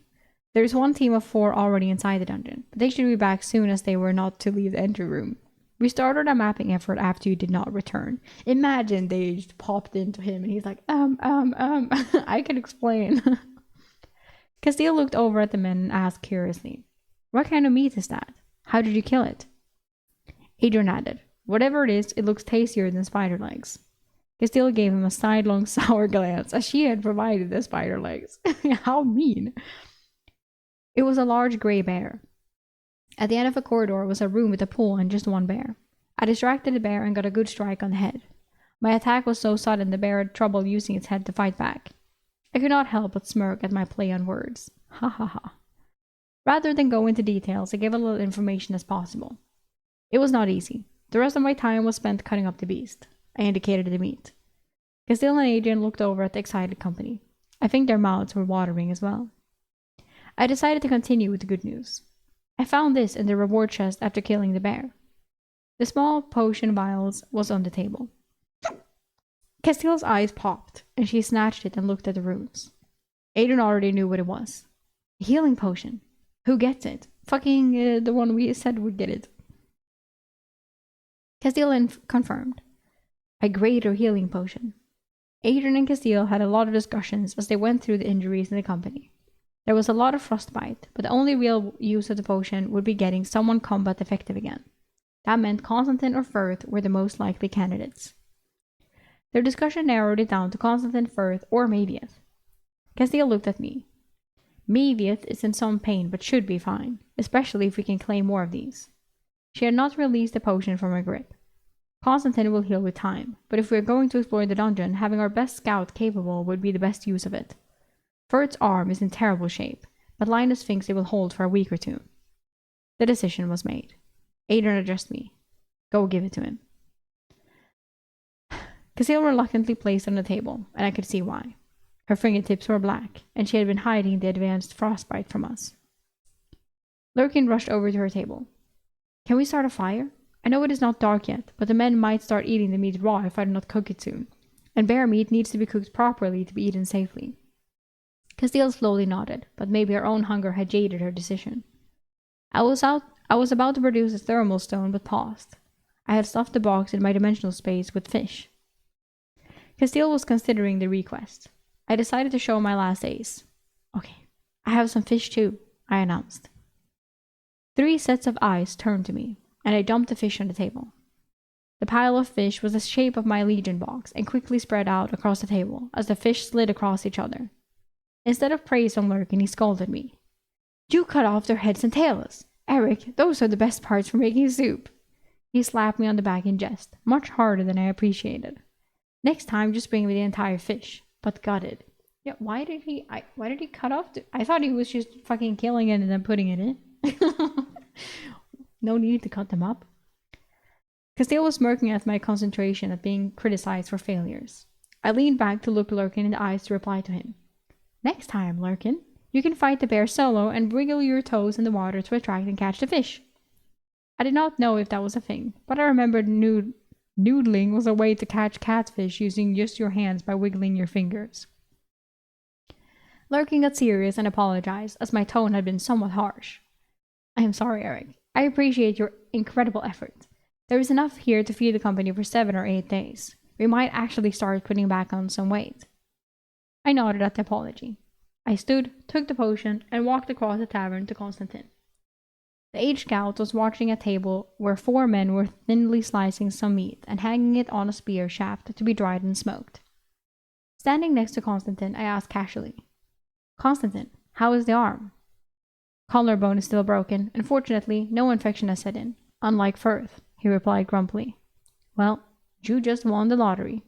There's one team of 4 already inside the dungeon, but they should be back soon as they were not to leave the entry room. We started a mapping effort after you did not return. Imagine they just popped into him and he's like, I can explain. Castile looked over at the men and asked curiously, what kind of meat is that? How did you kill it? Adrian added, whatever it is, it looks tastier than spider legs. Castile gave him a sidelong sour glance as she had provided the spider legs. How mean. It was a large gray bear. At the end of a corridor was a room with a pool and just one bear. I distracted the bear and got a good strike on the head. My attack was so sudden the bear had trouble using its head to fight back. I could not help but smirk at my play on words. Ha ha ha. Rather than go into details, I gave as little information as possible. It was not easy. The rest of my time was spent cutting up the beast. I indicated the meat. Castile and Adrian looked over at the excited company. I think their mouths were watering as well. I decided to continue with the good news. I found this in the reward chest after killing the bear. The small potion vials was on the table. Castile's eyes popped, and she snatched it and looked at the runes. Adrian already knew what it was. A healing potion. Who gets it? Fucking the one we said would get it. Castile confirmed. A greater healing potion. Adrian and Castile had a lot of discussions as they went through the injuries in the company. There was a lot of frostbite, but the only real use of the potion would be getting someone combat effective again. That meant Constantine or Firth were the most likely candidates. Their discussion narrowed it down to Constantine, Firth, or Maviath. Castile looked at me. Maviath is in some pain but should be fine, especially if we can claim more of these. She had not released the potion from her grip. Constantine will heal with time, but if we are going to explore the dungeon, having our best scout capable would be the best use of it. Firth's arm is in terrible shape, but Linus thinks it will hold for a week or two. The decision was made. Adrian addressed me. Go give it to him. Castile reluctantly placed it on the table, and I could see why. Her fingertips were black, and she had been hiding the advanced frostbite from us. Lurkin rushed over to her table. Can we start a fire? I know it is not dark yet, but the men might start eating the meat raw if I do not cook it soon, and bear meat needs to be cooked properly to be eaten safely. Castile slowly nodded, but maybe her own hunger had jaded her decision. I was about to produce a thermal stone, but paused. I had stuffed the box in my dimensional space with fish. Castile was considering the request. I decided to show my last ace. Okay, I have some fish too, I announced. 3 sets of eyes turned to me, and I dumped the fish on the table. The pile of fish was the shape of my legion box and quickly spread out across the table as the fish slid across each other. Instead of praise on Lurkin, he scolded me. You cut off their heads and tails. Eric, those are the best parts for making soup. He slapped me on the back in jest, much harder than I appreciated. Next time, just bring me the entire fish, but gutted. Yeah, why did he cut off I thought he was just fucking killing it and then putting it in. No need to cut them up. Castile was smirking at my concentration at being criticized for failures. I leaned back to look Lurkin in the eyes to reply to him. Next time, Lurkin, you can fight the bear solo and wriggle your toes in the water to attract and catch the fish. I did not know if that was a thing, but I remembered noodling was a way to catch catfish using just your hands by wiggling your fingers. Lurkin got serious and apologized, as my tone had been somewhat harsh. I am sorry, Eric. I appreciate your incredible effort. There is enough here to feed the company for 7 or 8 days. We might actually start putting back on some weight. I nodded at the apology. I stood, took the potion, and walked across the tavern to Constantine. The aged scout was watching a table where 4 men were thinly slicing some meat and hanging it on a spear shaft to be dried and smoked. Standing next to Constantine, I asked casually, Constantine, how is the arm? Collarbone is still broken. Unfortunately, no infection has set in. Unlike Firth, he replied grumpily. Well, you just won the lottery.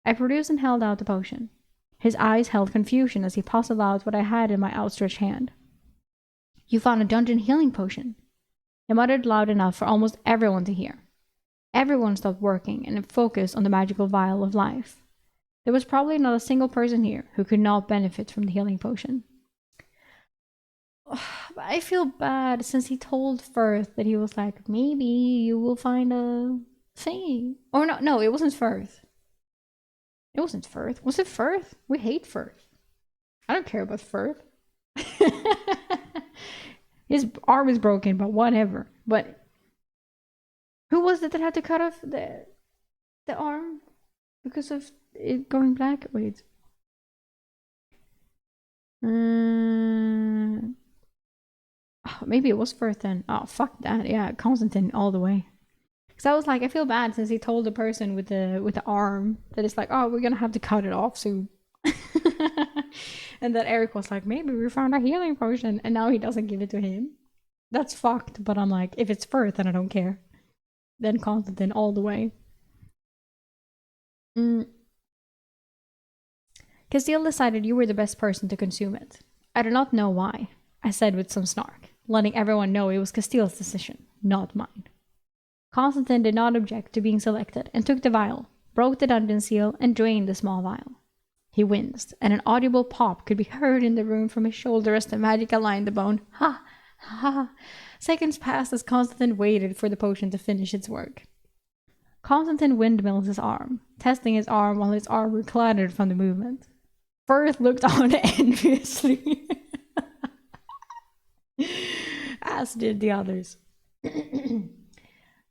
I produced and held out the potion. His eyes held confusion as he puzzled out what I had in my outstretched hand. You found a dungeon healing potion. He muttered loud enough for almost everyone to hear. Everyone stopped working and focused on the magical vial of life. There was probably not a single person here who could not benefit from the healing potion. But I feel bad since he told Firth that he was like, maybe you will find a thing. Or no, it wasn't Firth. It wasn't Firth. Was it Firth? We hate Firth. I don't care about Firth. His arm is broken, but whatever. But who was it that had to cut off the arm because of it going black? Wait. Oh, maybe it was Firth then. Oh, fuck that. Yeah, Constantine all the way. Because I was like, I feel bad since he told the person with the arm that it's like, oh, we're gonna have to cut it off soon. And that Eric was like, maybe we found a healing potion, and now he doesn't give it to him. That's fucked. But I'm like, if it's Firth, then I don't care. Then Constantine all the way. Castile decided you were the best person to consume it. I do not know why, I said with some snark, letting everyone know it was Castile's decision, not mine. Constantine did not object to being selected and took the vial, broke the dungeon seal, and drained the small vial. He winced, and an audible pop could be heard in the room from his shoulder as the magic aligned the bone. Ha! Ha! Seconds passed as Constantine waited for the potion to finish its work. Constantine windmills his arm, testing his arm while his arm clattered from the movement. Firth looked on enviously, as did the others.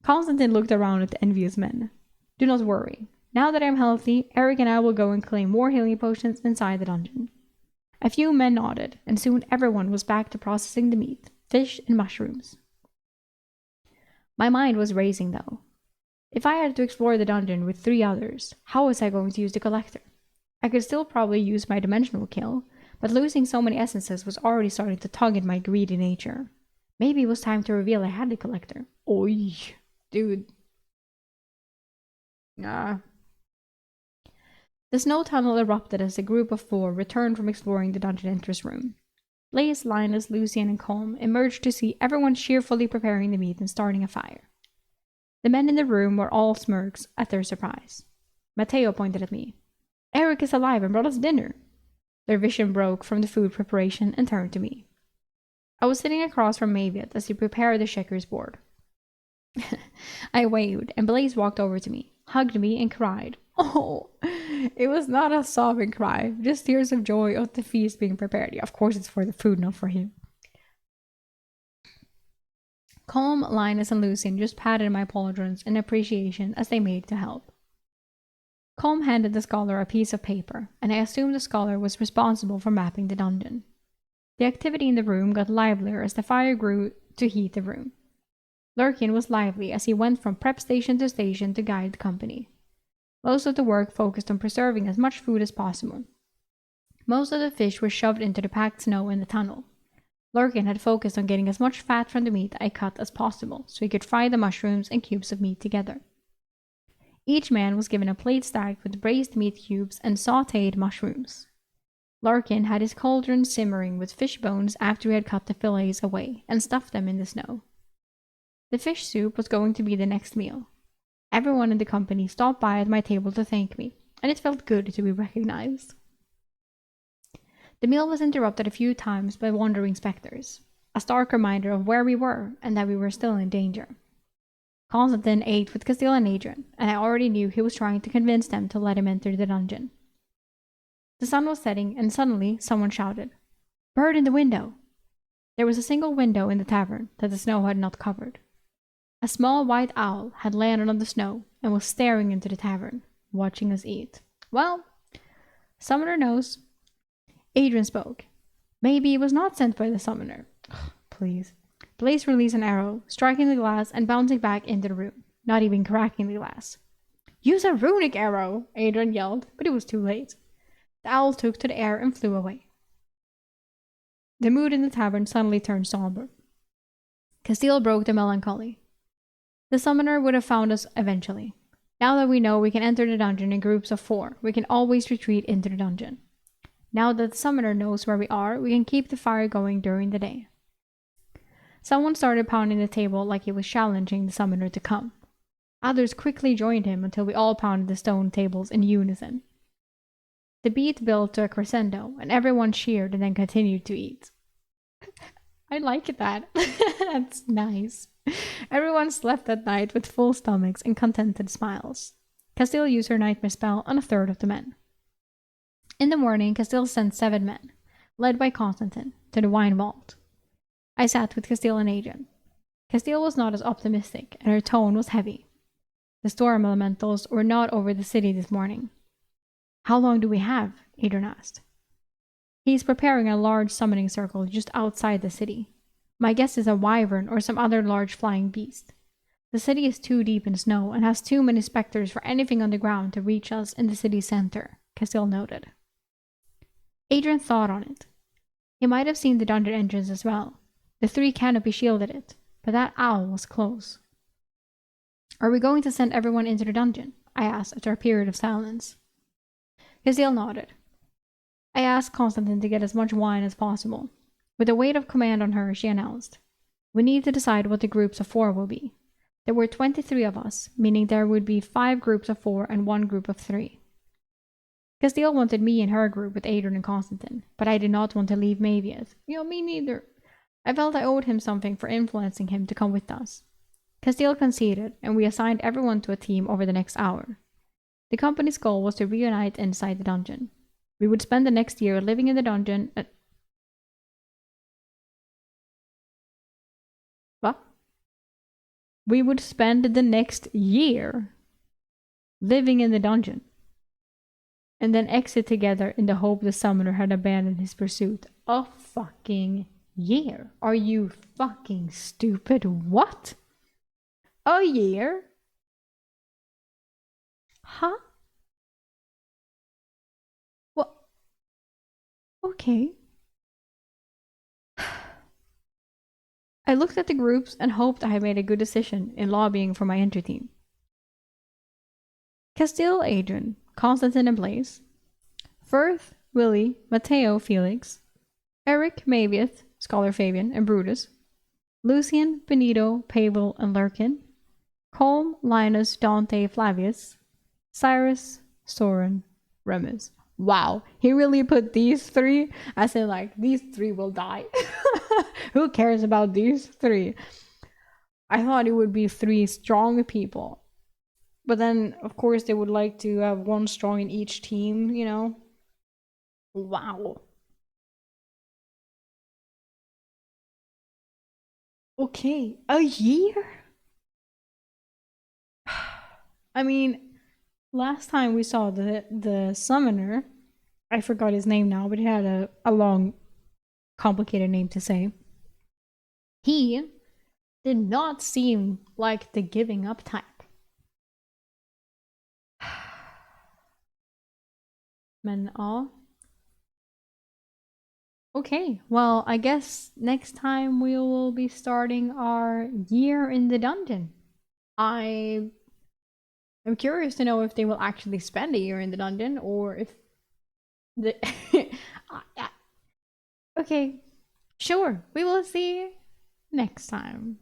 Constantine looked around at the envious men. Do not worry. Now that I'm healthy, Eric and I will go and claim more healing potions inside the dungeon. A few men nodded, and soon everyone was back to processing the meat, fish, and mushrooms. My mind was racing, though. If I had to explore the dungeon with 3 others, how was I going to use the collector? I could still probably use my dimensional kill, but losing so many essences was already starting to tug at my greedy nature. Maybe it was time to reveal I had the collector. Oi, dude. The snow tunnel erupted as a group of 4 returned from exploring the dungeon entrance room. Blaze, Linus, Lucian, and Colm emerged to see everyone cheerfully preparing the meat and starting a fire. The men in the room were all smirks at their surprise. Matteo pointed at me. Eric is alive and brought us dinner. Their vision broke from the food preparation and turned to me. I was sitting across from Maviet as he prepared the checkers board. I waved, and Blaze walked over to me, hugged me, and cried. Oh, it was not a sobbing cry, just tears of joy at the feast being prepared. Yeah, of course it's for the food, not for him. Colm, Linus, and Lucian just patted my pauldrons in appreciation as they made to help. Colm handed the scholar a piece of paper, and I assumed the scholar was responsible for mapping the dungeon. The activity in the room got livelier as the fire grew to heat the room. Lurkin was lively as he went from prep station to guide the company. Most of the work focused on preserving as much food as possible. Most of the fish were shoved into the packed snow in the tunnel. Lurkin had focused on getting as much fat from the meat I cut as possible so he could fry the mushrooms and cubes of meat together. Each man was given a plate stacked with braised meat cubes and sautéed mushrooms. Larkin had his cauldron simmering with fish bones after he had cut the fillets away and stuffed them in the snow. The fish soup was going to be the next meal. Everyone in the company stopped by at my table to thank me, and it felt good to be recognized. The meal was interrupted a few times by wandering specters, a stark reminder of where we were and that we were still in danger. Constantine ate with Castile and Adrian, and I already knew he was trying to convince them to let him enter the dungeon. The sun was setting, and suddenly someone shouted, "Bird in the window!" There was a single window in the tavern that the snow had not covered. A small white owl had landed on the snow and was staring into the tavern, watching us eat. Well, Summoner knows. Adrian spoke. Maybe it was not sent by the Summoner. Please. Blaze released an arrow, striking the glass and bouncing back into the room, not even cracking the glass. Use a runic arrow, Adrian yelled, but it was too late. The owl took to the air and flew away. The mood in the tavern suddenly turned somber. Castile broke the melancholy. The Summoner would have found us eventually. Now that we know we can enter the dungeon in groups of 4, we can always retreat into the dungeon. Now that the Summoner knows where we are, we can keep the fire going during the day. Someone started pounding the table like he was challenging the Summoner to come. Others quickly joined him until we all pounded the stone tables in unison. The beat built to a crescendo, and everyone cheered and then continued to eat. I like that. That's nice. Everyone slept that night with full stomachs and contented smiles. Castile used her nightmare spell on a third of the men. In the morning, Castile sent 7 men, led by Constantine, to the wine vault. I sat with Castile and Adrian. Castile was not as optimistic, and her tone was heavy. The storm elementals were not over the city this morning. How long do we have? Adrian asked. He is preparing a large summoning circle just outside the city. My guess is a wyvern or some other large flying beast. The city is too deep in snow and has too many specters for anything on the ground to reach us in the city center, Castile noted. Adrian thought on it. He might have seen the dungeon entrance as well. The 3 canopy shielded it, but that owl was close. Are we going to send everyone into the dungeon? I asked after a period of silence. Castile nodded. I asked Constantine to get as much wine as possible. With a weight of command on her, she announced, we need to decide what the groups of 4 will be. There were 23 of us, meaning there would be 5 groups of 4 and 1 group of 3. Castile wanted me in her group with Adrian and Constantine, but I did not want to leave Mavius. Me neither. I felt I owed him something for influencing him to come with us. Castile conceded, and we assigned everyone to a team over the next hour. The company's goal was to reunite inside the dungeon. We would spend the next year living in the dungeon at... What? We would spend the next year living in the dungeon, and then exit together in the hope the summoner had abandoned his pursuit. A fucking year. Are you fucking stupid? What? A year? Huh? What? Okay. I looked at the groups and hoped I had made a good decision in lobbying for my entry team. Castile, Adrian, Constantine and Blaze, Firth, Willie, Matteo, Felix, Eric, Mavius, Scholar Fabian, and Brutus, Lucian, Benito, Pavel, and Lurkin, Colm, Linus, Dante, Flavius, Cyrus, Soren, Remus. Wow, he really put these 3? I said, like, these 3 will die. Who cares about these 3? I thought it would be 3 strong people. But then, of course, they would like to have 1 strong in each team, Wow. Okay, a year? I mean, last time we saw the summoner, I forgot his name now, but he had a long, complicated name to say. He did not seem like the giving up type. Men all. Okay, well, I guess next time we will be starting our year in the dungeon. I'm curious to know if they will actually spend a year in the dungeon or if the okay, sure, we will see next time.